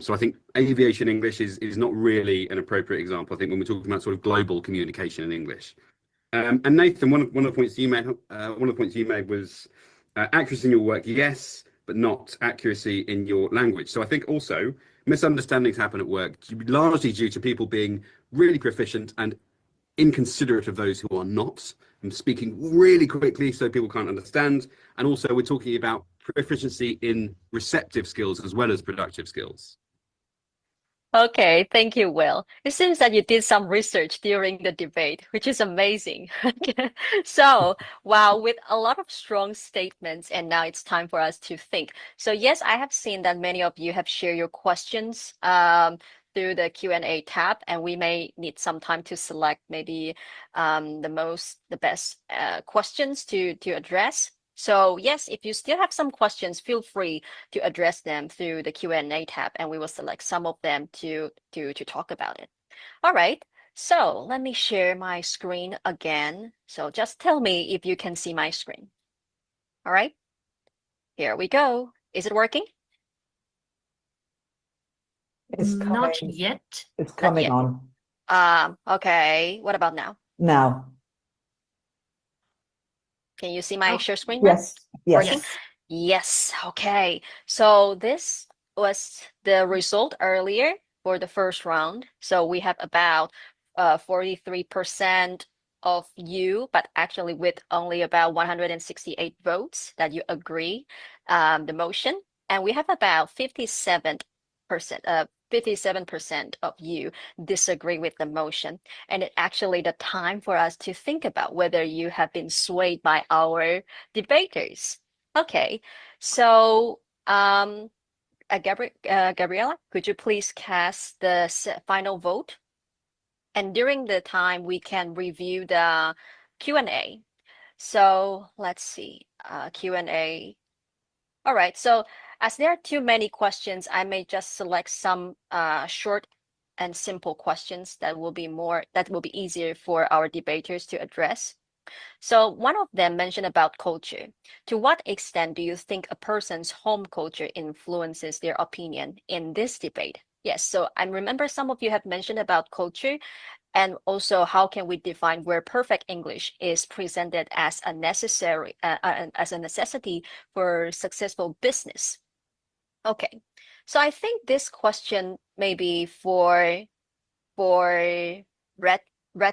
[SPEAKER 3] So I think aviation English is not really an appropriate example. I think when we're talking about sort of global communication in English. And Nathan, one of the points you made was accuracy in your work, yes, but not accuracy in your language. So I think also misunderstandings happen at work largely due to people being really proficient and inconsiderate of those who are not, and speaking really quickly so people can't understand. And also we're talking about proficiency in receptive skills as well as productive skills.
[SPEAKER 4] Okay, thank you, Will. It seems that you did some research during the debate, which is amazing. So, wow, with a lot of strong statements, and now it's time for us to think. So, yes, I have seen that many of you have shared your questions through the Q&A tab, and we may need some time to select maybe the best questions to address. So yes, if you still have some questions, feel free to address them through the Q&A tab, and we will select some of them to talk about it. All right, so let me share my screen again. So just tell me if you can see my screen. All right, here we go. Is it working?
[SPEAKER 6] It's
[SPEAKER 5] Not
[SPEAKER 6] coming.
[SPEAKER 5] yet.
[SPEAKER 6] It's
[SPEAKER 4] Not
[SPEAKER 6] coming
[SPEAKER 4] yet.
[SPEAKER 6] on
[SPEAKER 4] Okay. What about now?
[SPEAKER 6] now.
[SPEAKER 4] Can you see my
[SPEAKER 5] Oh,
[SPEAKER 4] share screen now?
[SPEAKER 6] Yes, yes.
[SPEAKER 4] Working? Yes. Okay. So this was the result earlier for the first round. So we have about 43% of you, but actually with only about 168 votes that you agree the motion. And we have about 57% of you disagree with the motion. And it actually the time for us to think about whether you have been swayed by our debaters. Okay, so Gabriela, could you please cast the final vote? And during the time, we can review the Q&A. So let's see, Q&A. All right, so as there are too many questions, I may just select some short and simple questions that will be easier for our debaters to address. So one of them mentioned about culture. To what extent do you think a person's home culture influences their opinion in this debate? Yes, so I remember some of you have mentioned about culture and also how can we define where perfect English is presented as a necessity for successful business. Okay, so I think this question may be for red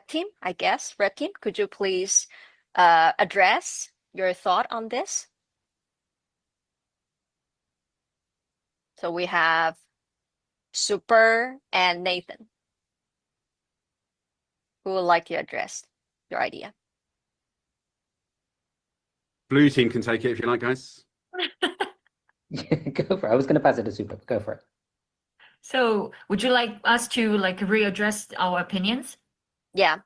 [SPEAKER 4] team, I guess. Red team, could you please address your thought on this? So we have Super and Nathan. Who would like to address your idea?
[SPEAKER 3] Blue team can take it if you like, guys.
[SPEAKER 7] Go for it. I was going to pass it to Super. Go for it.
[SPEAKER 5] So would you like us to like readdress our opinions?
[SPEAKER 4] Yeah.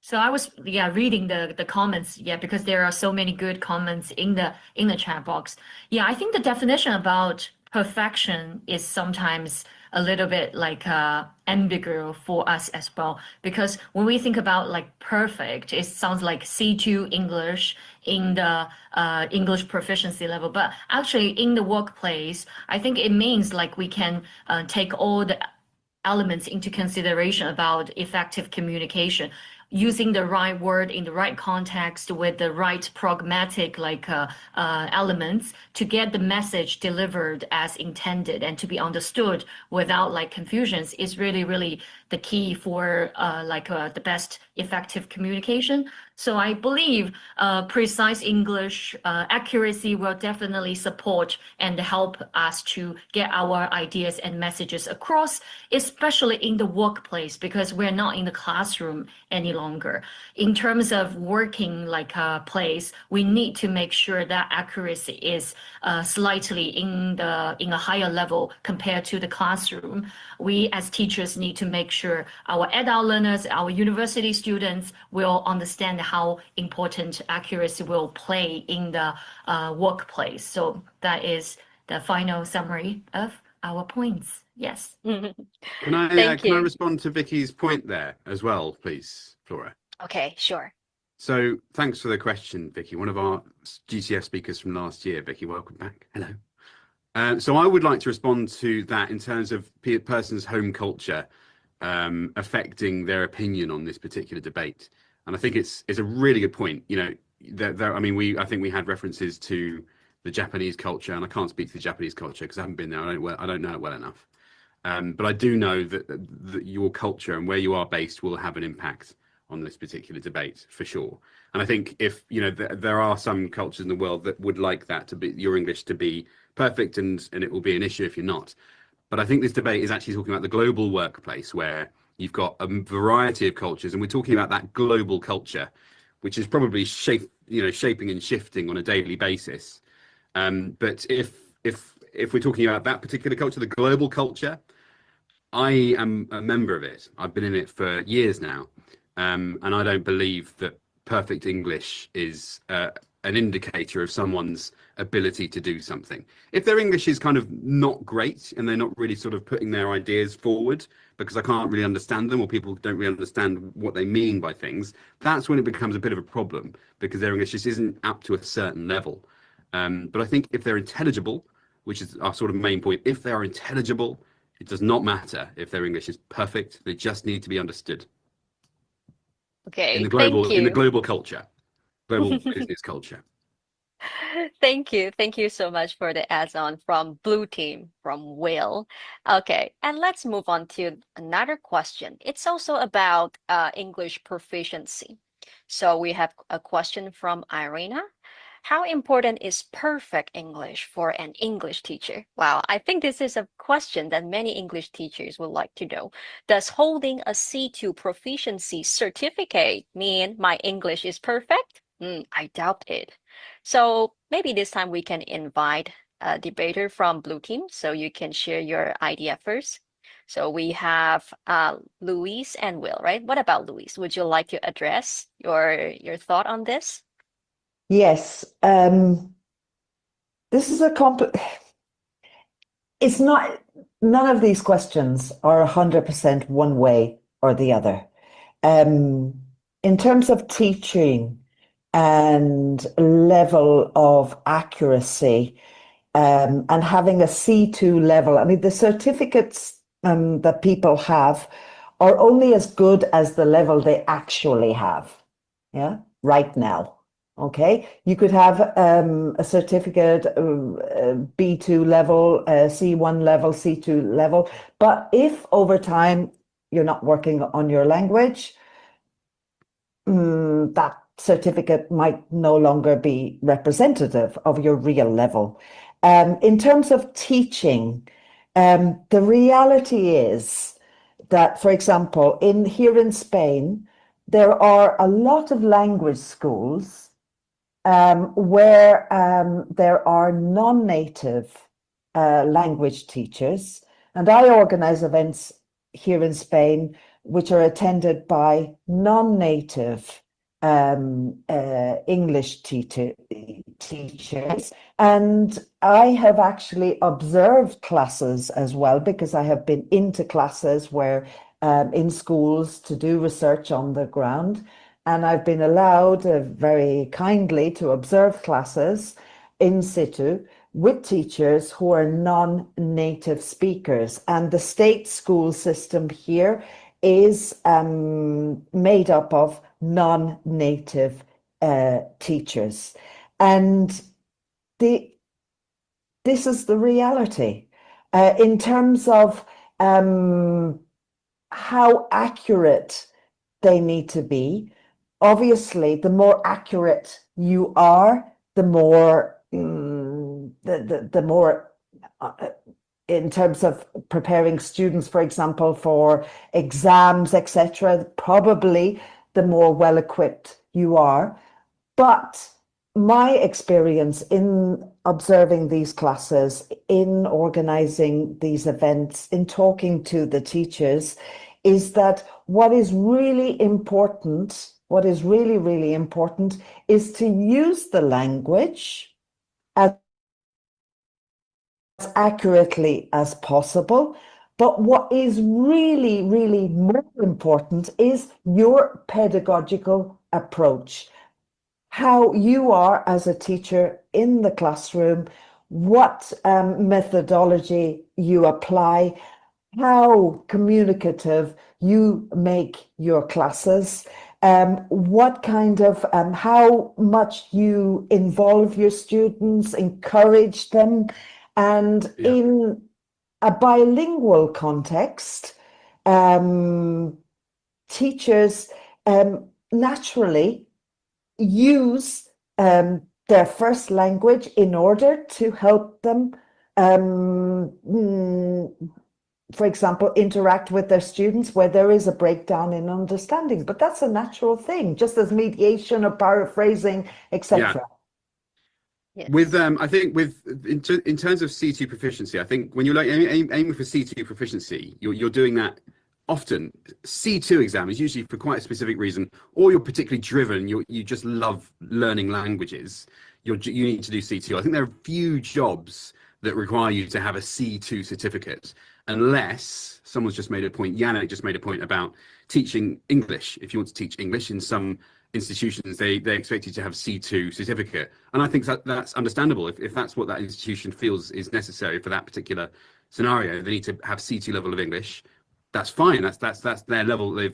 [SPEAKER 5] So I was reading the comments because there are so many good comments in the chat box. Yeah, I think the definition about perfection is sometimes a little bit like ambiguous for us as well, because when we think about like perfect, it sounds like C2 English in the English proficiency level, but actually in the workplace, I think it means like we can take all the elements into consideration about effective communication, using the right word in the right context with the right pragmatic elements to get the message delivered as intended and to be understood without like confusions is really, really the key for the best effective communication. So I believe precise English accuracy will definitely support and help us to get our ideas and messages across, especially in the workplace, because we're not in the classroom any longer. In terms of working like a place, we need to make sure that accuracy is slightly in a higher level compared to the classroom. We as teachers need to make sure our adult learners, our university students will understand how important accuracy will play in the workplace. So that is the final summary of our points. Yes.
[SPEAKER 3] Can I
[SPEAKER 4] Thank you.
[SPEAKER 3] respond to Vicky's point there as well, please, Flora?
[SPEAKER 4] Okay, sure.
[SPEAKER 3] So thanks for the question, Vicky. One of our GCF speakers from last year. Vicky, welcome back. Hello. So I would like to respond to that in terms of person's home culture affecting their opinion on this particular debate. And I think it's a really good point. You know, I think we had references to the Japanese culture, and I can't speak to the Japanese culture because I haven't been there. I don't know it well enough. But I do know that your culture and where you are based will have an impact on this particular debate for sure. And I think if there are some cultures in the world that would like that to be your English to be perfect, and it will be an issue if you're not. But I think this debate is actually talking about the global workplace where you've got a variety of cultures, and we're talking about that global culture, which is probably shaping and shifting on a daily basis. But if we're talking about that particular culture, the global culture, I am a member of it. I've been in it for years now, and I don't believe that perfect English is an indicator of someone's ability to do something. If their English is kind of not great and they're not really sort of putting their ideas forward because I can't really understand them, or people don't really understand what they mean by things, that's when it becomes a bit of a problem because their English just isn't up to a certain level. But I think if they're intelligible, which is our sort of main point, if they are intelligible, it does not matter if their English is perfect. They just need to be understood
[SPEAKER 4] Okay,
[SPEAKER 3] in the
[SPEAKER 4] thank you.
[SPEAKER 3] global culture, global business culture.
[SPEAKER 4] Thank you. Thank you so much for the add-on from Blue Team, from Will. Okay, and let's move on to another question. It's also about English proficiency. So we have a question from Irina. How important is perfect English for an English teacher? Wow, I think this is a question that many English teachers would like to know. Does holding a C2 proficiency certificate mean my English is perfect? I doubt it. So maybe this time we can invite a debater from Blue Team so you can share your idea first. So we have Luis and Will, right? What about Luis? Would you like to address your thought on this?
[SPEAKER 6] Yes, this is it's not, none of these questions are 100% one way or the other. In terms of teaching and level of accuracy, and having a C2 level, I mean, the certificates that people have are only as good as the level they actually have, yeah, right now. Okay, you could have a certificate, B2 level, C1 level, C2 level, but if over time you're not working on your language, that certificate might no longer be representative of your real level. In terms of teaching, the reality is that, for example, here in Spain, there are a lot of language schools where there are non-native language teachers, and I organize events here in Spain which are attended by non-native English teachers. And I have actually observed classes as well, because I have been into classes where in schools to do research on the ground. And I've been allowed very kindly to observe classes in situ with teachers who are non-native speakers. And the state school system here is made up of non-native teachers. And this is the reality. In terms of how accurate they need to be, obviously, the more accurate you are, the more in terms of preparing students, for example, for exams, etc., probably the more well-equipped you are. But my experience in observing these classes, in organizing these events, in talking to the teachers, is that what is really important, what is really, really important, is to use the language as accurately as possible. But what is really, really more important is your pedagogical approach. How you are as a teacher in the classroom, what methodology you apply, how communicative you make your classes, what kind of, how much you involve your students, encourage them. And in a bilingual context, teachers naturally use their first language in order to help them, for example, interact with their students where there is a breakdown in understanding. But that's a natural thing, just as mediation or paraphrasing, etc.
[SPEAKER 4] Yes.
[SPEAKER 3] With I think in terms of C2 proficiency, I think when you're aiming for C2 proficiency, you're doing that often. C2 exam is usually for quite a specific reason, or you're particularly driven. You just love learning languages. You need to do C2. I think there are few jobs that require you to have a C2 certificate, unless someone's just made a point. Yannick just made a point about teaching English. If you want to teach English in some institutions, they expect you to have C2 certificate, and I think that's understandable. If that's what that institution feels is necessary for that particular scenario, they need to have C2 level of English. That's fine. That's their level. They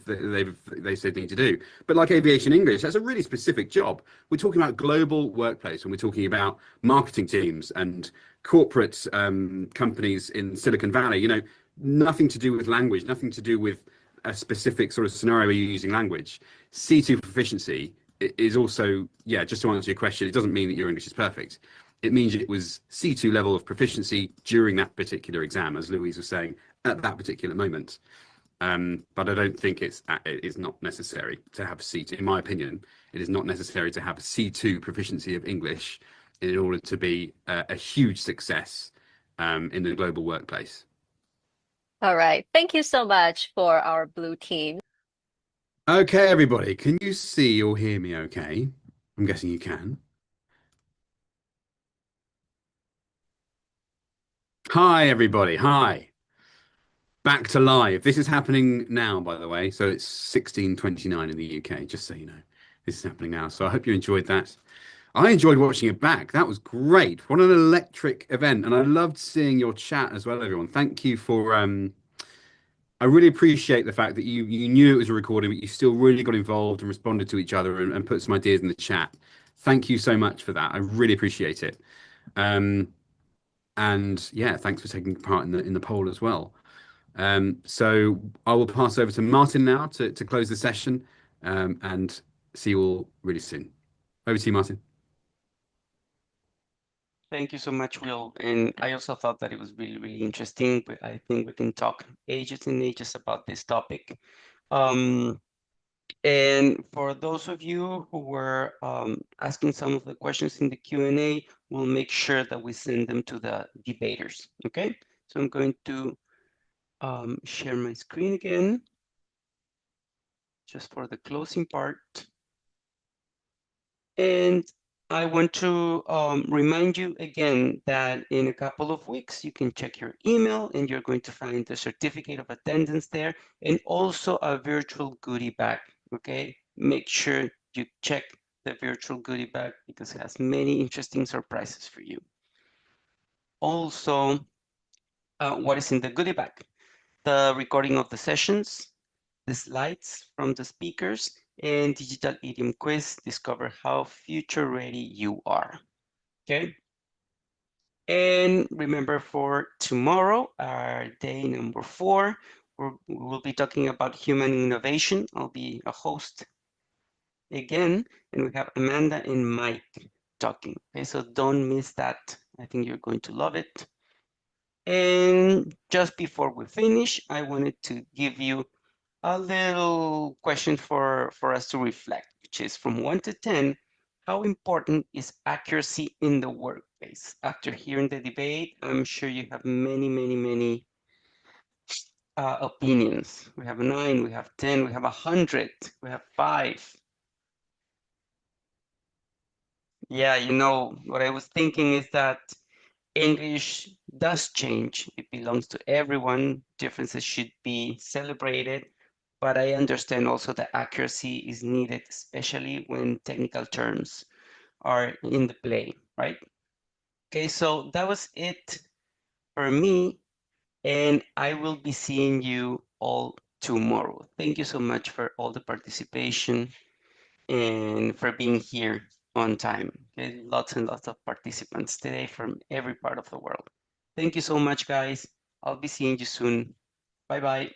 [SPEAKER 3] said they need to do. But like aviation English, that's a really specific job. We're talking about global workplace, and we're talking about marketing teams and corporate companies in Silicon Valley. You know, nothing to do with language, nothing to do with a specific sort of scenario where you're using language. C2 proficiency is also, yeah, just to answer your question, it doesn't mean that your English is perfect. It means it was C2 level of proficiency during that particular exam, as Louise was saying, at that particular moment. But I don't think it is not necessary to have C2. In my opinion, it is not necessary to have a C2 proficiency of English in order to be a huge success in the global workplace.
[SPEAKER 4] All right. Thank you so much for our blue team.
[SPEAKER 3] Okay, everybody, can you see or hear me okay? I'm guessing you can. Hi, everybody. Hi. Back to live. This is happening now, by the way. So it's 16:29 in the UK, just so you know. This is happening now. So I hope you enjoyed that. I enjoyed watching it back. That was great. What an electric event. And I loved seeing your chat as well, everyone. Thank you for I really appreciate the fact that you knew it was a recording, but you still really got involved and responded to each other and put some ideas in the chat. Thank you so much for that. I really appreciate it. And yeah, thanks for taking part in the poll as well. So I will pass over to Martin now to close the session and see you all really soon. Over to you, Martin.
[SPEAKER 1] Thank you so much, Will. And I also thought that it was really, really interesting. But I think we can talk ages and ages about this topic. And for those of you who were asking some of the questions in the Q&A, we'll make sure that we send them to the debaters, okay? So I'm going to share my screen again, just for the closing part. And I want to remind you again that in a couple of weeks, you can check your email and you're going to find the certificate of attendance there and also a virtual goodie bag, okay? Make sure you check the virtual goodie bag because it has many interesting surprises for you. Also, what is in the goodie bag? The recording of the sessions, the slides from the speakers, and digital idiom quiz. Discover how future ready you are. Okay. And remember, for tomorrow, our day number 4, we will be talking about human innovation. I'll be a host again, and we have Amanda and Mike talking. Okay, so don't miss that. I think you're going to love it. And just before we finish, I wanted to give you a little question for us to reflect, which is from 1 to 10, how important is accuracy in the workplace? After hearing the debate, I'm sure you have many opinions. We have 9, we have 10, we have 100, we have 5. Yeah, you know, what I was thinking is that English does change. It belongs to everyone. Differences should be celebrated. But I understand also that accuracy is needed, especially when technical terms are in the play, right? Okay, so that was it for me, and I will be seeing you all tomorrow. Thank you so much for all the participation and for being here on time. Okay, lots and lots of participants today from every part of the world. Thank you so much, guys. I'll be seeing you soon. Bye bye.